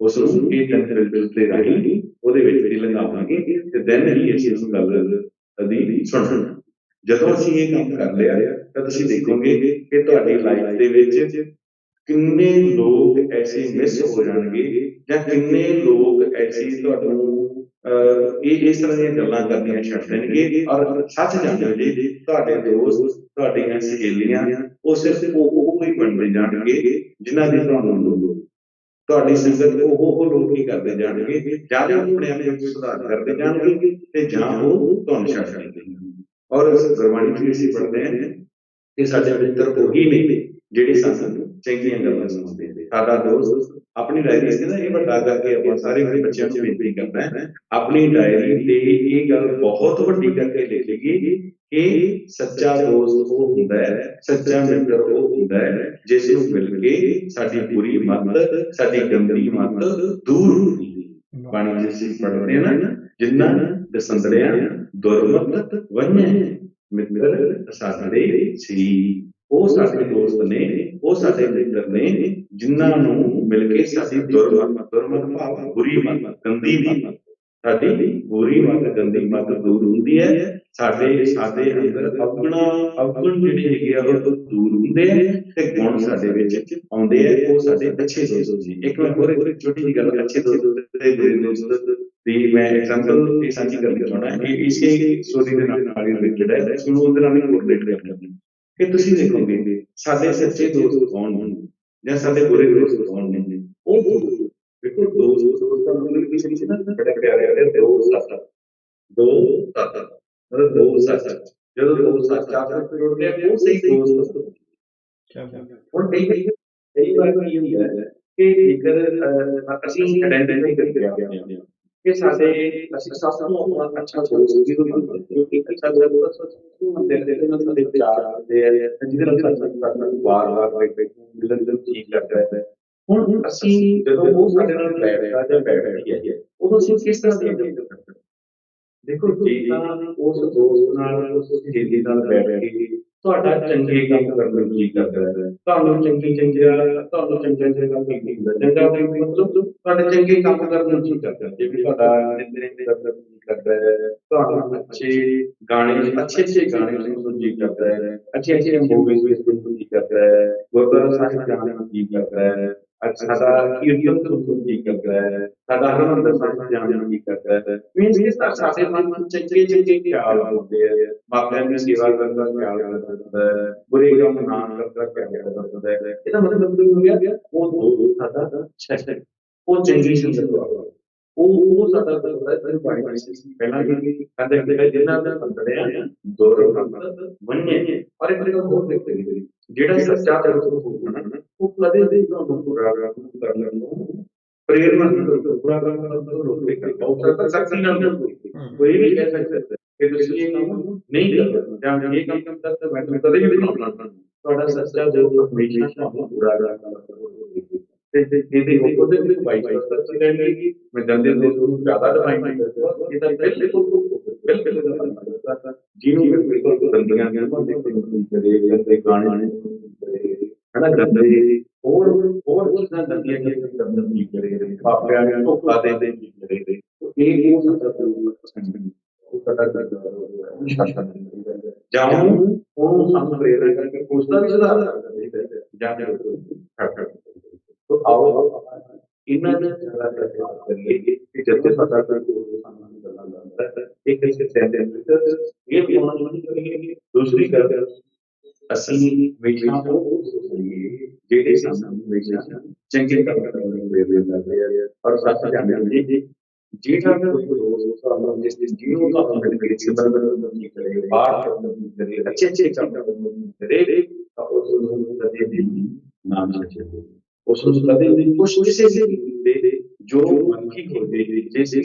ਉਸ ਨੂੰ ਇਹ ਫਿਲਟਰ ਦੇ ਰਾਹੀਂ ਉਹਦੇ ਵਿੱਚ ਹੀ ਲਗਾਵਾਂਗੇ ਤੇ ਦੈਨ ਹੀ ਅਸੀਂ ਉਸ ਗੱਲ ਦੀ ਸੁਣਨਾ। ਜਦੋਂ ਅਸੀਂ ਇਹ ਕੰਮ ਕਰ ਲਿਆ ਤਾਂ ਤੁਸੀਂ ਦੇਖੋਗੇ ਕਿ ਤੁਹਾਡੀ ਲਾਈਫ ਦੇ ਵਿੱਚ ਕਿੰਨੇ ਲੋਕ ਐਸੇ ਮਿਸ ਹੋ ਜਾਣਗੇ ਜਾਂ ਕਿੰਨੇ ਲੋਕ ਐਸੇ ਤੁਹਾਨੂੰ ਇਹ ਇਸ ਤਰ੍ਹਾਂ ਦੀਆਂ ਗੱਲਾਂ ਕਰਨੀਆਂ ਛੱਡ ਦੇਣਗੇ। ਔਰ ਸੱਚ ਜਾਣੋ ਜੀ, ਤੁਹਾਡੇ ਦੋਸਤ, ਤੁਹਾਡੀਆਂ ਸਹੇਲੀਆਂ ਉਹ ਸਿਰਫ ਉਹ ਹੀ ਬਣਦੇ ਜਾਣਗੇ ਜਿਨ੍ਹਾਂ ਦੀ ਤੁਹਾਨੂੰ ਤੁਹਾਡੀ ਸੰਗਤ ਉਹ ਲੋਕ ਹੀ ਕਰਦੇ ਜਾਣਗੇ, ਜਾਂ ਉਹ ਆਪਣੇ ਆਪ ਵਿੱਚ ਸੁਧਾਰ ਕਰਦੇ ਜਾਣਗੇ ਤੇ ਜਾਂ ਉਹ ਤੁਹਾਨੂੰ ਛੱਡ ਦੇਣਗੇ। ਔਰ ਗੁਰਬਾਣੀ 'ਚ ਅਸੀਂ ਪੜ੍ਹਦੇ ਹਾਂ ਕਿ ਸਾਡੇ ਮਿੱਤਰ ਉਹੀ ਨੇ ਜਿਹੜੇ ਸਾਨੂੰ ਚੰਗੀਆਂ ਗੱਲਾਂ ਸੁਣਾਉਂਦੇ ਨੇ। ਸਾਡਾ ਦੋਸਤ ਆਪਣੀ ਡਾਇਰੀ ਤੇ ਨਾ ਇਹ ਵੱਡਾ ਕਰਕੇ ਆਪਾਂ ਸਾਰੇ ਬੱਚਿਆਂ ਨੂੰ ਬੇਨਤੀ ਕਰਦਾ ਹੈ, ਆਪਣੀ ਡਾਇਰੀ ਤੇ ਇਹ ਗੱਲ ਬਹੁਤ ਵੱਡੀ ਕਰਕੇ ਲਿਖ ਲਈਏ ਕਿ ਸੱਚਾ ਦੋਸਤ ਉਹ ਹੁੰਦਾ ਹੈ, ਸੱਚਾ ਮਿੱਤਰ ਉਹ ਹੁੰਦਾ ਹੈ ਜਿਸ ਨੂੰ ਮਿਲ ਕੇ ਸਾਡੀ ਬੁਰੀ ਮੱਤ, ਸਾਡੀ ਗੰਦੀ ਮੱਤ ਦੂਰ ਹੁੰਦੀ ਹੈ। ਬਾਣੀ ਜਿਸ ਅਸੀਂ ਪੜ੍ਹਦੇ ਹਾਂ ਨਾ, ਜਿੰਨਾ ਦਸੰਦੜਿਆਂ ਦੁਰਮਤ ਵੰਨੇ ਮਿੱਤਰ ਸਾਡੇ ਸੀ। ਉਹ ਸਾਡੇ ਦੋਸਤ ਨੇ, ਉਹ ਸਾਡੇ ਮਿੱਤਰ ਨੇ ਜਿਨ੍ਹਾਂ ਨੂੰ ਮਿਲ ਕੇ ਸਾਡੀ ਦੁਰਮਤ ਭਾਵ ਬੁਰੀ ਮੱਤ, ਗੰਦੀ ਮੱਤ, ਸਾਡੀ ਬੁਰੀ ਮੱਤ, ਗੰਦੀ ਮੱਤ ਦੂਰ ਹੁੰਦੀ ਹੈ। ਸਾਡੇ ਅੰਦਰ ਅਵਗੁਣ ਜਿਹੜੇ ਹੈਗੇ ਆ ਉਹ ਦੂਰ ਹੁੰਦੇ ਆ ਤੇ ਗੁਣ ਸਾਡੇ ਵਿੱਚ ਆਉਂਦੇ ਆ। ਉਹ ਸਾਡੇ ਅੱਛੇ ਦੋਸਤ ਜੀ। ਇੱਕ ਮੈਂ ਹੋਰ ਛੋਟੀ ਜਿਹੀ ਗੱਲ, ਅੱਛੇ ਦੋਸਤ ਤੇ ਬੁਰੇ ਦੋਸਤ ਦੀ ਮੈਂ ਐਗਜ਼ਾਮਪਲ ਇਹ ਸਾਂਝੀ ਕਰਨੀ ਚਾਹੁੰਦਾ ਕਿ ਇਸੇ ਸਟੋਰੀ ਦੇ ਨਾਲ ਹੀ ਰਿਲੇਟਡ ਹੈ, ਇਸ ਨੂੰ ਉਹਦੇ ਨਾਲ ਹੀ ਕੋਰਿਲੇਟ ਕਰਨਾ ਕਿ ਤੁਸੀਂ ਦੇਖੋਗੇ ਸਾਡੇ ਸੱਚੇ ਦੋਸਤ ਕੌਣ ਨੇ ਜਾਂ ਸਾਡੇ ਬੁਰੇ ਦੋਸਤ ਕੌਣ ਨੇ। ਉਹ ਦੇਖੋ ਦੋਸਤ ਦਾ ਮਤਲਬ ਕਿਸੇ ਕਿਸੇ ਨਾ ਬੜਾ ਪਿਆਰੇ ਹੈ ਦੋ ਸੱਚ ਮਤਲਬ ਦੋ ਸੱਚ, ਜਦੋਂ ਦੋ ਸੱਚ ਆਪਸ ਵਿੱਚ ਜੁੜਦੇ ਆ ਉਹ ਸਹੀ ਦੋਸਤ। ਹੁਣ ਕਈ ਵਾਰ ਕੀ ਹੁੰਦਾ ਹੈ ਕਿ ਜੇਕਰ ਅਸੀਂ ਆਇਡੈਂਟੀਫਾਈ ਕਰਕੇ ਆਉਂਦੇ ਹਾਂ ਕਿ ਅਸੀਂ ਸਭ ਨੂੰ ਆਪਣਾ ਅੱਛਾ ਦੋਸਤ ਕਿਉਂਕਿ ਇੱਕ ਅੱਛਾ ਦੋਸਤ ਦਿਲ ਦੇ ਨਾਲ ਸਾਡੇ ਵਿਚਾਰ ਆਉਂਦੇ ਆ ਜਿਹਦੇ ਨਾਲ ਸਾਡਾ ਵਾਰ-ਵਾਰ ਮਿਲਣ ਠੀਕ ਲੱਗਦਾ ਹੈ। ਹੁਣ ਅਸੀਂ ਜਦੋਂ ਉਹ ਸਾਡੇ ਨਾਲ ਬੈਠਦਾ ਜਾਂ ਬੈਠਦੀ ਹੈ ਉਦੋਂ ਅਸੀਂ ਕਿਸ ਤਰ੍ਹਾਂ ਦੀ ਗੱਲ ਕਰਦੇ ਹਾਂ। ਦੇਖੋ ਜੇ ਤਾਂ ਉਸ ਦੋਸਤ ਨਾਲ, ਉਸ ਸਹੇਲੀ ਨਾਲ ਬੈਠ ਕੇ ਤੁਹਾਡਾ ਚੰਗੇ ਕੰਮ ਕਰਨ ਨੂੰ ਜੀ ਕਰਦਾ ਹੈ, ਤੁਹਾਨੂੰ ਚੰਗਾ ਕੰਮ ਕੀ ਹੁੰਦਾ, ਚੰਗਾ ਮਤਲਬ ਤੁਹਾਡੇ ਚੰਗੇ ਕੰਮ ਕਰਨ ਨੂੰ ਜੀ ਕਰਦਾ ਹੈ, ਜਿਵੇਂ ਤੁਹਾਡਾ ਨਿੰਦਰੇ ਕਰਨ ਨੂੰ ਜੀ ਕਰਦਾ ਹੈ, ਤੁਹਾਨੂੰ ਅੱਛੇ ਗਾਣੇ ਸੁਣਨ ਨੂੰ ਜੀ ਕਰਦਾ ਹੈ, ਅੱਛੇ ਮੂਵੀਜ਼ ਵੇਖਣ ਨੂੰ ਜੀ ਕਰਦਾ ਹੈ, ਗੁਰਦੁਆਰਾ ਸਾਹਿਬ ਜਾਣ ਨੂੰ ਜੀ ਕਰਦਾ ਹੈ, ਸਾਡਾ ਕੀਰਤਨ ਸੁਣਨ ਨੂੰ ਜੀ ਕਰਦਾ ਹੈ, ਸਾਡਾ ਹਰਿਮੰਦਰ ਸਾਹਿਬ ਜਾਣ ਨੂੰ ਜੀ ਕਰਦਾ ਹੈ। ਮੀਨਸ ਕਿ ਸਾਡੇ ਮਨ ਵਿੱਚ ਚੰਗੇ ਖਿਆਲ ਹੁੰਦੇ ਆ, ਮਾਪਿਆਂ ਦੀ ਸੇਵਾ ਕਰਨ ਦਾ ਖਿਆਲ ਹੁੰਦਾ ਹੈ, ਬੁਰੇ ਕੰਮ ਨਾ ਕਰਨ ਦਾ ਖਿਆਲ ਹੁੰਦਾ ਹੈ। ਇਹਦਾ ਮਤਲਬ ਕੀ ਹੋ ਗਿਆ, ਉਹ ਸਾਡਾ ਸ਼ੈਸ਼ਨ, ਉਹ ਚੰਗੀ ਸੰਗਤ ਉਹ ਸਾਡਾ ਪਹਿਲਾਂ ਕਹਿੰਦੇ ਜਿਹਨਾਂ ਦਾ ਬੰਦੜਿਆ ਦੌਰ ਮੰਨੇ। ਔਰ ਇੱਕ ਗੱਲ ਹੋਰ ਦੇਖਦੇ, ਜਿਹੜਾ ਸੱਚਾ ਹੋਣਾ ਉਹ ਕਦੇ ਵੀ ਤੁਹਾਨੂੰ ਬੁਰਾ ਕਰਨ ਨੂੰ ਪ੍ਰੇਰਨਾ ਨਹੀਂ ਕਰਦਾ, ਬੁਰਾ ਕਰਨ ਤੋਂ ਰੋਕੇਗਾ। ਉਹ ਤਾਂ ਸਖਤੀ ਨਾਲ ਕੋਈ ਵੀ ਕਹਿ ਸਕਦਾ ਕਿ ਤੁਸੀਂ ਇਹ ਕੰਮ ਨਹੀਂ ਕਰਨਾ ਜਾਂ ਇਹ ਕੰਮ ਕਰਦਾ ਤਾਂ ਮੈਂ ਕਦੇ ਵੀ ਨਹੀਂ ਕਰਨਾ। ਤੁਹਾਡਾ ਸੱਚਾ ਜੋ ਹਮੇਸ਼ਾ ਤੁਹਾਨੂੰ ਬੁਰਾ ਕਰਦਾ ਤੇ ਇਹਦੇ ਉਹਦੇ ਵਿੱਚ ਬਾਈ ਸੱਚੀ ਰਹੇਗੀ। ਮੈਂ ਜਾਂਦੇ ਦੋਸਤ ਨੂੰ ਜ਼ਿਆਦਾ ਡਿਫਾਈਨ ਨਹੀਂ ਕਰਦਾ, ਇਹ ਤਾਂ ਬਿਲਕੁਲ ਜਿਹਨੂੰ ਬਿਲਕੁਲ ਗੰਦੀਆਂ ਗੰਦੇ ਗਾਣੇ ਹਨਾ, ਗੰਦੇ ਹੋਰ ਚੀਜ਼ਾਂ ਗੰਦੀਆਂ ਕਰਨ ਦੀ ਕਰੇ, ਮਾਪਿਆਂ ਨੂੰ ਧੋਖਾ ਦੇ ਕਰੇ, ਇਹ ਜਾਂ ਉਹਨੂੰ ਸਾਨੂੰ ਪ੍ਰੇਰਿਤ ਕਰਕੇ ਉਸ ਦਾ ਵੀ ਸੁਧਾਰ ਕਰਦਾ ਜਾਂ ਆਓ ਇਹਨਾਂ ਦੇ ਕਰੀਏ ਕਿ ਜਦੋਂ ਸਾਡਾ ਇੱਕ ਇਹ ਵੀ ਹੋਣਾ ਚਾਹੀਦਾ। ਦੂਸਰੀ ਗੱਲ, ਅਸੀਂ ਹਮੇਸ਼ਾ ਉਹ ਕਰੀਏ ਜਿਹੜੇ ਸਾਨੂੰ ਹਮੇਸ਼ਾ ਚੰਗੇ ਕੰਮ ਕਰਨ ਨੂੰ ਪ੍ਰੇਰਿਤ ਕਰਦੇ ਆ। ਔਰ ਸੱਚ ਜਾਣਦੇ ਜੀ, ਜਿਹੜਾ ਕੋਈ ਦੋਸਤ ਸਾਨੂੰ ਜਿਸ ਜਿਹਨੂੰ ਤੁਹਾਨੂੰ ਮਿਲ ਸੰਬੰਧ ਨਹੀਂ ਕਰੇ, ਬਾਹਰ ਕਰੇ, ਅੱਛੇ ਕੰਮ ਕਰੇ, ਤਾਂ ਉਸ ਨੂੰ ਕਦੇ ਵੀ ਨਾ ਛੱਡੋ। ਉਸ ਨੂੰ ਕਦੇ ਵੀ ਕਿਸੇ ਦੇ ਜੋ ਮਨਕੀ ਹੋਵੇ, ਜੈਸੇ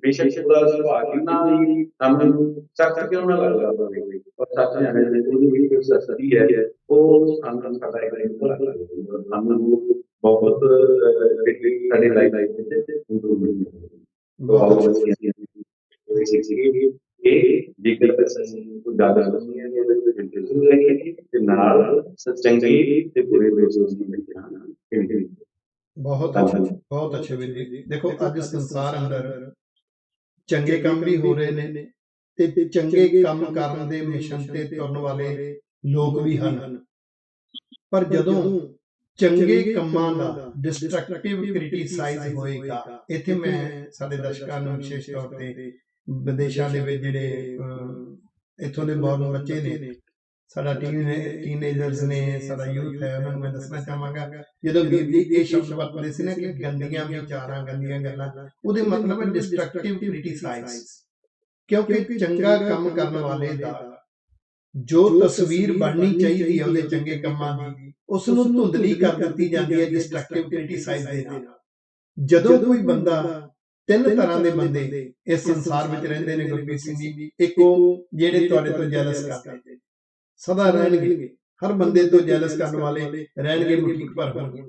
ਬੇਸ਼ੱਕ ਉਹਦਾ ਸੁਭਾਅ ਕਿੰਨਾ ਵੀ ਸਾਨੂੰ ਸਖਤ ਕਿਉਂ ਨਾ ਲੱਗਦਾ ਹੋਵੇ, ਪਰ ਸੱਚ ਜਾਣਦੇ ਉਹਦੀ ਵੀ ਕੋਈ ਸਖਤੀ ਹੈ, ਉਹ ਸਾਨੂੰ ਸਾਡਾ ਸਾਨੂੰ ਬਹੁਤ ਸਾਡੀ ਲਾਈਫ ਵਿੱਚ ਇੰਪਰੂਵਮੈਂਟ ਇਹ ਜੇਕਰ ਅਸੀਂ ਜ਼ਿਆਦਾ ਤੇ ਨਾਲ ਚੰਗੇ ਤੇ ਬੁਰੇ ਦੋਸਤ ਦੀ ਬਹੁਤ ਅੱਛੇ ਵੀਰ ਜੀ। ਦੇਖੋ ਅੱਜ ਸੰਸਾਰ ਅੰਦਰ ਚੰਗੇ ਕੰਮ ਵੀ ਹੋ ਰਹੇ ਨੇ ਤੇ ਚੰਗੇ ਕੰਮ ਕਰਨ ਦੇ ਮਿਸ਼ਨ ਤੇ ਤੁਰਨ ਵਾਲੇ ਲੋਕ ਵੀ ਹਨ, ਪਰ ਜਦੋਂ ਚੰਗੇ ਕੰਮਾਂ ਦਾ ਡਿਸਟਰਕਟਿਵ ਕ੍ਰਿਟਿਸਾਈਜ਼ ਹੋਏਗਾ, ਇੱਥੇ ਮੈਂ ਸਾਡੇ ਦਰਸ਼ਕਾਂ ਨੂੰ ਵਿਸ਼ੇਸ਼ ਤੌਰ ਤੇ ਵਿਦੇਸ਼ਾਂ ਦੇ ਵਿੱਚ ਜਿਹੜੇ ਇੱਥੋਂ ਦੇ ਬਹੁਤ ਬੱਚੇ ਨੇ, ਸਾਡਾ ਟੀਨੇਜਰਸ ਨੇ, ਸਾਡਾ ਯੂਥ ਹੈ, ਉਹਨਾਂ ਨੂੰ ਮੈਂ ਦੱਸਣਾ ਚਾਹਾਂਗਾ, ਜਦੋਂ ਵੀਰ ਜੀ ਇਹ ਸ਼ਬਦ ਵਰਤਦੇ ਸੀ ਨਾ ਕਿ ਗੰਦੀਆਂ ਵਿਚਾਰਾਂ, ਗੰਦੀਆਂ ਗੱਲਾਂ, ਉਹਦੇ ਮਤਲਬ ਹੈ ਡਿਸਟਰਕਟਿਵ ਕ੍ਰਿਟਿਸਾਈਜ਼। ਕਿਉਂਕਿ ਚੰਗਾ ਕੰਮ ਕਰਨ ਵਾਲੇ ਦਾ ਜੋ ਤਸਵੀਰ ਬਣਨੀ ਚਾਹੀਦੀ ਹੈ ਉਹਦੇ ਚੰਗੇ ਕੰਮਾਂ ਦੀ, ਉਸ ਨੂੰ ਧੁੰਦਲੀ ਕਰ ਦਿੱਤੀ ਜਾਂਦੀ ਹੈ ਡਿਸਟਰਕਟਿਵ ਕ੍ਰਿਟਿਸਾਈਜ਼ ਦੇ ਨਾਲ। ਜਦੋਂ ਕੋਈ ਬੰਦਾ, ਤਿੰਨ ਤਰ੍ਹਾਂ ਦੇ ਬੰਦੇ ਇਸ ਸੰਸਾਰ ਵਿੱਚ ਰਹਿੰਦੇ ਨੇ ਗੁਰਪ੍ਰੀਤ ਸਿੰਘ ਜੀ। ਇੱਕ ਉਹ ਜਿਹੜੇ ਤੁਹਾਡੇ ਤੋਂ ਜੈਲਸ ਕਰਦੇ ਸਦਾ ਰਹਿਣਗੇ, ਹਰ ਬੰਦੇ ਤੋਂ ਜੈਲਸ ਕਰਨ ਵਾਲੇ ਰਹਿਣਗੇ, ਮੁਠੀਕ ਭਰ ਹੋਣਗੇ।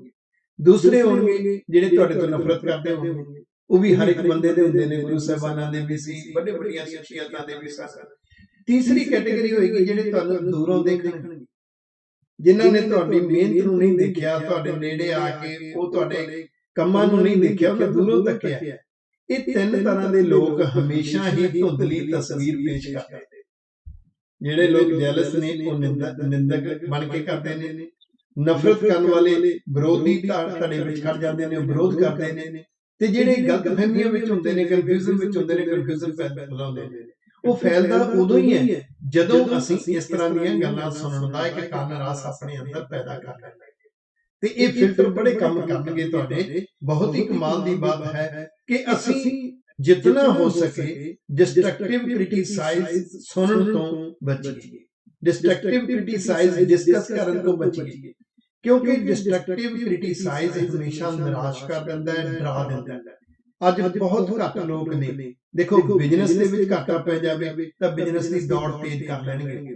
ਦੂਸਰੇ ਹੋਣਗੇ ਜਿਹੜੇ ਤੁਹਾਡੇ ਤੋਂ ਨਫ਼ਰਤ ਕਰਦੇ ਹੋਣਗੇ, ਉਹ ਵੀ ਹਰ ਇੱਕ ਬੰਦੇ ਦੇ ਹੁੰਦੇ ਨੇ, ਗੁਰੂ ਸਾਹਿਬਾਨਾਂ ਦੇ ਵੀ ਸੀ, ਵੱਡੀਆਂ ਸ਼ਖਸੀਅਤਾਂ ਦੇ ਵੀ ਸਨ। ਤੀਸਰੀ ਕੈਟੇਗਰੀ ਹੋਏਗੀ ਜਿਹੜੇ ਤੁਹਾਨੂੰ ਦੂਰੋਂ ਦੇਖਣਗੇ, ਜਿਨ੍ਹਾਂ ਨੇ ਤੁਹਾਡੀ ਮਿਹਨਤ ਨੂੰ ਨਹੀਂ ਦੇਖਿਆ, ਤੁਹਾਡੇ ਨੇੜੇ ਆ ਕੇ ਉਹ ਤੁਹਾਡੇ ਕੰਮਾਂ ਨੂੰ ਨਹੀਂ ਦੇਖਿਆ, ਉਹਨਾਂ ਦੂਰੋਂ ਤੱਕਿਆ। ਇਹ ਤਿੰਨ ਤਰ੍ਹਾਂ ਦੇ ਲੋਕ ਹਮੇਸ਼ਾ ਹੀ ਧੁੰਦਲੀ ਤਸਵੀਰ ਪੇਸ਼ ਕਰਦੇ ਨੇ। ਜਿਹੜੇ ਲੋਕ ਜੈਲਸ ਨੇ ਉਹ ਨਿੰਦਕ ਬਣ ਕੇ ਕਰਦੇ ਨੇ, ਨਫ਼ਰਤ ਕਰਨ ਵਾਲੇ ਵਿਰੋਧੀ ਧੜੇ ਵਿੱਚ ਖੜ ਜਾਂਦੇ ਨੇ, ਉਹ ਵਿਰੋਧ ਕਰਦੇ ਨੇ, ਤੇ ਜਿਹੜੇ ਗਲਤਫਹਿਮੀਆਂ ਵਿੱਚ ਹੁੰਦੇ ਨੇ, ਕਨਫਿਊਜ਼ਨ ਵਿੱਚ ਹੁੰਦੇ ਨੇ, ਕਨਫਿਊਜ਼ਨ ਫੈਲਾਉਂਦੇ ਨੇ। ਉਹ ਫੈਲਦਾ ਉਦੋਂ ਹੀ ਹੈ ਜਦੋਂ ਅਸੀਂ ਇਸ ਤਰ੍ਹਾਂ ਦੀਆਂ ਗੱਲਾਂ ਸੁਣਨ ਦਾ ਇੱਕ ਕੰਨ ਰਾਸ ਆਪਣੇ ਅੰਦਰ ਪੈਦਾ ਕਰ ਲੈਂਦੇ, ਤੇ ਇਹ ਫਿਲਟਰ ਬੜੇ ਕੰਮ ਕਰਨਗੇ ਤੁਹਾਡੇ। ਬਹੁਤ ਹੀ ਕਮਾਲ ਦੀ ਬਾਤ ਹੈ ਕਿ ਅਸੀਂ ਜਿਤਨਾ ਹੋ ਸਕੇ ਡਿਸਟਰਕਟਿਵ ਕ੍ਰਿਟਿਸਾਈਜ਼ ਸੁਣਨ ਤੋਂ ਬਚੀਏ, ਡਿਸਟਰਕਟਿਵ ਕ੍ਰਿਟਿਸਾਈਜ਼ ਡਿਸਕਸ ਕਰਨ ਤੋਂ ਬਚੀਏ, ਕਿਉਂਕਿ ਡਿਸਟਰਕਟਿਵ ਕ੍ਰਿਟਿਸਾਈਜ਼ ਹਮੇਸ਼ਾ ਨਿਰਾਸ਼ ਕਰ ਦਿੰਦਾ ਹੈ, ਡਰਾ ਦਿੰਦਾ ਹੈ। ਅੱਜ ਬਹੁਤ ਘੱਟ ਲੋਕ ਨੇ, ਦੇਖੋ ਬਿਜ਼ਨਸ ਦੇ ਵਿੱਚ ਘਾਟਾ ਪੈ ਜਾਵੇ ਤਾਂ ਬਿਜ਼ਨਸ ਦੀ ਦੌੜ ਤੇਜ਼ ਕਰ ਲੈਣਗੇ।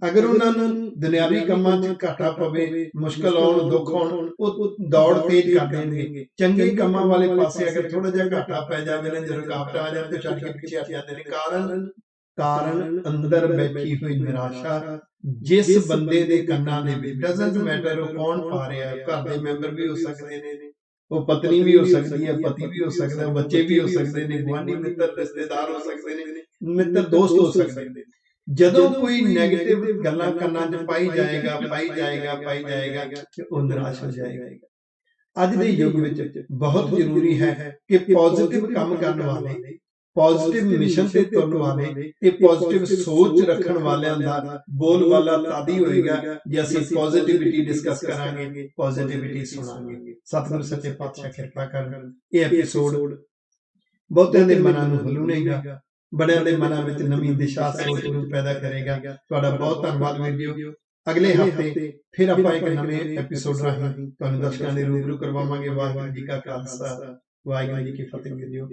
ਅਗਰ ਉਹਨਾਂ ਨੂੰ ਦੁਨਿਆਵੀ ਕੰਮਾਂ 'ਚ ਘਾਟਾ ਪਵੇ, ਮੁਸ਼ਕਲ ਆਉਣ, ਦੁੱਖ ਆਉਣ, ਉਹ ਦੌੜ ਤੇਜ਼ ਕਰ ਦੇਣਗੇ। ਚੰਗੇ ਕੰਮਾਂ ਵਾਲੇ ਪਾਸੇ ਅਗਰ ਥੋੜਾ ਜਿਹਾ ਘਾਟਾ ਪੈ ਜਾਵੇ ਨਾ, ਜੇ ਰੁਕਾਵਟਾਂ ਆ ਜਾਣ ਤੇ ਛੱਡ ਕੇ ਪਿੱਛੇ ਹਟ ਜਾਂਦੇ ਨੇ। ਕਾਰਨ ਕਾਰਨ ਅੰਦਰ ਬੈਠੀ ਹੋਈ ਨਿਰਾਸ਼ਾ ਜਿਸ ਬੰਦੇ ਦੇ ਕੰਨਾਂ ਦੇ ਵਿੱਚ ਡਸਨਟ ਮੈਟਰ ਉਹ ਕੌਣ ਪਾ ਰਿਹਾ, ਘਰ ਦੇ ਮੈਂਬਰ ਵੀ ਹੋ ਸਕਦੇ ਨੇ, ਉਹ ਪਤਨੀ ਵੀ ਹੋ ਸਕਦੀ ਹੈ, ਪਤੀ ਵੀ ਹੋ ਸਕਦਾ, ਬੱਚੇ ਵੀ ਹੋ ਸਕਦੇ ਨੇ, ਗੁਆਂਢੀ ਮਿੱਤਰ ਰਿਸ਼ਤੇਦਾਰ ਹੋ ਸਕਦੇ ਨੇ, ਮਿੱਤਰ ਦੋਸਤ ਹੋ ਸਕਦੇ ਨੇ। ਜਦੋਂ ਕੋਈ ਨੈਗੇਟਿਵ ਗੱਲਾਂ ਕੰਨਾਂ 'ਚ ਪਾਈ ਜਾਏਗਾ ਤੇ ਉਹ ਨਿਰਾਸ਼ ਹੋ ਜਾਏਗਾ। ਅੱਜ ਦੇ ਯੁੱਗ ਵਿੱਚ ਬਹੁਤ ਜ਼ਰੂਰੀ ਹੈ ਕਿ ਪੋਜ਼ਿਟਿਵ ਕੰਮ ਕਰਨ ਵਾਲੇ, ਪੋਜ਼ਿਟਿਵ ਮਿਸ਼ਨ ਤੇ ਤੁਰਨ ਵਾਲੇ ਤੇ ਪੋਜ਼ਿਟਿਵ ਸੋਚ ਰੱਖਣ ਵਾਲਿਆਂ ਦਾ ਬੋਲਬਾਲਾ ਤਾਦੀ ਹੋਏਗਾ ਜੇ ਅਸੀਂ ਪੋਜ਼ਿਟਿਵਿਟੀ ਡਿਸਕਸ ਕਰਾਂਗੇ, ਪੋਜ਼ਿਟਿਵਿਟੀ ਸੁਣਾਂਗੇ। ਸਤਿਗੁਰ ਸੱਚੇ ਪਾਤਸ਼ਾਹ ਕਿਰਪਾ ਕਰਨ। ਇਹ ਐਪੀਸੋਡ ਬਹੁਤਿਆਂ ਦੇ ਮਨਾਂ ਨੂੰ ਹਿਲਾਉਣੇਗਾ, ਬੜਿਆਂ ਦੇ ਮਨਾਂ ਵਿੱਚ ਨਵੀਂ ਦਿਸ਼ਾ ਸੋਚ ਨੂੰ ਪੈਦਾ ਕਰੇਗਾ। ਤੁਹਾਡਾ ਬਹੁਤ ਧੰਨਵਾਦ ਵੀਡੀਓ। ਅਗਲੇ ਹਫਤੇ ਫਿਰ ਆਪਾਂ ਇੱਕ ਨਵੇਂ ਐਪੀਸੋਡ ਰਾਹੀਂ ਤੁਹਾਨੂੰ ਦਰਸ਼ਕਾਂ ਦੇ ਰੂਬਰੂ ਕਰਵਾਵਾਂਗੇ। ਵਾਹਿਗੁਰੂ ਜੀ ਕਾ ਖਾਲਸਾ, ਵਾਹਿਗੁਰੂ ਜੀ ਕੀ ਫਤਿਹ ਵੀਡੀਓ।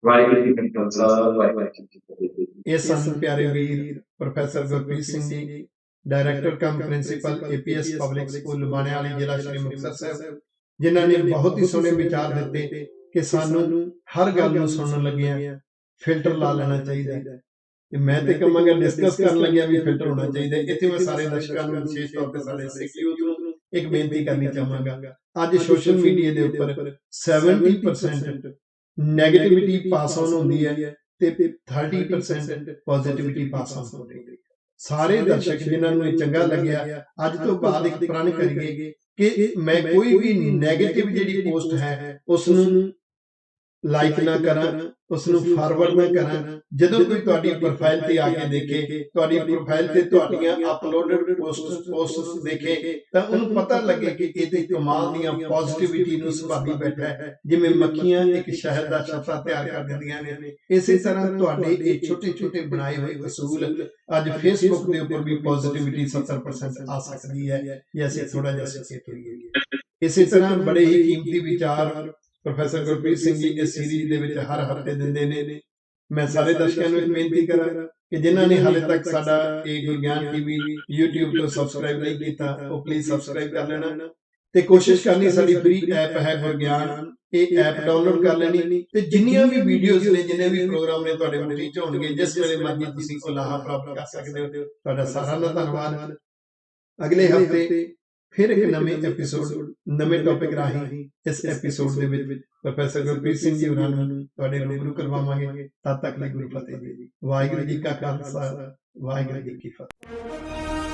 ਵਾਹਿਗੁਰੂ ਜੀ ਕਾ ਖਾਲਸਾ, ਵਾਹਿਗੁਰੂ ਜੀ ਕੀ ਫਤਿਹ। ਇਹ ਸਨ ਪਿਆਰੇ ਵੀਰ ਪ੍ਰੋਫੈਸਰ ਗੁਰਪ੍ਰੀਤ ਸਿੰਘ ਜੀ, ਡਾਇਰੈਕਟਰ ਕਮ ਪ੍ਰਿੰਸੀਪਲ APS ਪਬਲਿਕ ਸਕੂਲ ਲੁਬਾਣਿਆਂ ਵਾਲੀ, ਜ਼ਿਲ੍ਹਾ ਸ਼੍ਰੀ ਮੁਕਤਸਰ ਸਾਹਿਬ, ਜਿਨ੍ਹਾਂ ਨੇ ਬਹੁਤ ਹੀ ਸੋਹਣੇ ਵਿਚਾਰ ਦਿੱਤੇ ਕਿ ਸਾਨੂੰ ਹਰ ਗੱਲ ਨੂੰ ਸੁਣਨ ਲੱਗਿਆਂ ਫਿਲਟਰ ਲਾ ਲੈਣਾ ਚਾਹੀਦਾ ਹੈ। ਤੇ ਮੈਂ ਤੇ ਕਹਾਂਗਾ ਡਿਸਕਸ ਕਰਨ ਲੱਗਿਆ ਵੀ ਫਿਲਟਰ ਹੋਣਾ ਚਾਹੀਦਾ। ਇੱਥੇ ਮੈਂ ਸਾਰੇ ਦਰਸ਼ਕਾਂ ਨੂੰ ਵਿਸ਼ੇਸ਼ ਤੌਰ ਤੇ ਸਾਡੇ ਸਿੱਖ ਯੂਥ ਨੂੰ ਇੱਕ ਬੇਨਤੀ ਕਰਨੀ ਚਾਹਾਂਗਾ। ਅੱਜ ਸੋਸ਼ਲ ਮੀਡੀਆ ਦੇ ਉੱਪਰ 70% ਨੈਗੇਟਿਵਿਟੀ ਪਾਸ ਆਨ ਹੁੰਦੀ ਹੈ ਤੇ 30% ਪੋਜ਼ਿਟਿਵਿਟੀ ਪਾਸ ਆਨ ਹੁੰਦੀ ਹੈ। ਸਾਰੇ ਦਰਸ਼ਕ ਜਿਨ੍ਹਾਂ ਨੂੰ ਇਹ ਚੰਗਾ ਲੱਗਿਆ, ਅੱਜ ਤੋਂ ਬਾਅਦ ਇੱਕ ਪ੍ਰਣ ਕਰੀਏ ਕਿ ਮੈਂ ਕੋਈ ਵੀ ਨੈਗੇਟਿਵ ਜਿਹੜੀ ਪੋਸਟ ਹੈ ਉਸ ਨੂੰ ਲਾਈਕ ਨਾ ਕਰਾਂ, ਉਸ ਨੂੰ ਫਾਰਵਰਡ ਨਾ ਕਰਾਂ। ਜਦੋਂ ਕੋਈ ਤੁਹਾਡੀ ਪ੍ਰੋਫਾਈਲ ਤੇ ਆ ਕੇ ਦੇਖੇ, ਤੁਹਾਡੀ ਪ੍ਰੋਫਾਈਲ ਤੇ ਤੁਹਾਡੀਆਂ ਅਪਲੋਡਡ ਪੋਸਟਸ ਦੇਖੇ, ਤਾਂ ਉਹਨੂੰ ਪਤਾ ਲੱਗੇ ਕਿ ਇਹ ਤੇ ਕਮਾਲ ਦੀਆਂ ਪੋਜ਼ਿਟਿਵਿਟੀ ਨੂੰ ਸੰਭਾਲੀ ਬੈਠਾ ਹੈ। ਜਿਵੇਂ ਮੱਖੀਆਂ ਇੱਕ ਸ਼ਹਿਦ ਦਾ ਛੱਤਾ ਤਿਆਰ ਕਰ ਦਿੰਦੀਆਂ ਨੇ, ਇਸੇ ਤਰ੍ਹਾਂ ਤੁਹਾਡੇ ਇਹ ਛੋਟੇ ਛੋਟੇ ਬਣਾਏ ਹੋਏ ਅਸੂਲ ਅੱਜ ਫੇਸਬੁੱਕ ਦੇ ਉੱਪਰ ਵੀ ਪੋਜ਼ਿਟਿਵਿਟੀ 70% ਆ ਸਕਦੀ ਹੈ ਜੇ ਅਸੀਂ ਥੋੜਾ ਜਿਹਾ ਸੁਚੇਤ ਹੋਈਏ। ਇਸੇ ਤਰ੍ਹਾਂ ਬੜੇ ਹੀ ਕੀਮਤੀ ਵਿਚਾਰ ਪ੍ਰੋਫੈਸਰ ਗੁਰਪ੍ਰੀਤ ਸਿੰਘ ਜੀ ਇਸ ਸੀਰੀਜ਼ ਦੇ ਵਿੱਚ ਹਰ ਹਫ਼ਤੇ ਦਿੰਦੇ ਨੇ। ਮੈਂ ਸਾਰੇ ਦਰਸ਼ਕਾਂ ਨੂੰ ਇੱਕ ਬੇਨਤੀ ਕਰਾਂ ਕਿ ਜਿਨ੍ਹਾਂ ਨੇ ਹਾਲੇ ਤੱਕ ਸਾਡਾ ਇਹ ਗੁਰਗਿਆਨ ਟੀਵੀ YouTube ਤੋਂ ਸਬਸਕ੍ਰਾਈਬ ਨਹੀਂ ਕੀਤਾ, ਉਹ ਪਲੀਜ਼ ਸਬਸਕ੍ਰਾਈਬ ਕਰ ਲੈਣਾ ਤੇ ਕੋਸ਼ਿਸ਼ ਕਰਨੀ, ਸਾਡੀ ਫ੍ਰੀ ਐਪ ਹੈ ਗੁਰਗਿਆਨ, ਇਹ ਐਪ ਡਾਊਨਲੋਡ ਕਰ ਲੈਣੀ ਤੇ ਜਿੰਨੀਆਂ ਵੀ ਵੀਡੀਓਜ਼ ਨੇ, ਜਿੰਨੇ ਵੀ ਪ੍ਰੋਗਰਾਮ ਨੇ ਤੁਹਾਡੇ ਮੋਬਾਈਲ 'ਚ ਹੋਣਗੇ, ਜਿਸ ਵੇਲੇ ਮਰਜ਼ੀ ਤੁਸੀਂ ਉਹ ਲਾਹਾ ਪ੍ਰਾਪਤ ਕਰ ਸਕਦੇ ਹੋ। ਤੁਹਾਡਾ ਸਾਰਿਆਂ ਦਾ ਧੰਨਵਾਦ। ਅਗਲੇ ਹਫ਼ਤੇ ਫਿਰ ਇੱਕ ਨਵੇਂ ਐਪੀਸੋਡ, ਨਵੇਂ ਟੌਪਿਕ ਰਾਹੀਂ ਇਸ ਐਪੀਸੋਡ ਦੇ ਵਿੱਚ ਪ੍ਰੋਫੈਸਰ ਗੁਰਪ੍ਰੀਤ ਸਿੰਘ ਜੀ ਹੋਰਾਂ ਨੂੰ ਤੁਹਾਡੇ ਰੂਬਰੂ ਕਰਵਾਵਾਂਗੇ। ਤਦ ਤੱਕ ਲਈ ਗੁਰੂ ਫਤਿਹ ਜੀ। ਵਾਹਿਗੁਰੂ ਜੀ ਕਾ ਖਾਲਸਾ, ਵਾਹਿਗੁਰੂ ਜੀ ਕੀ ਫਤਿਹ।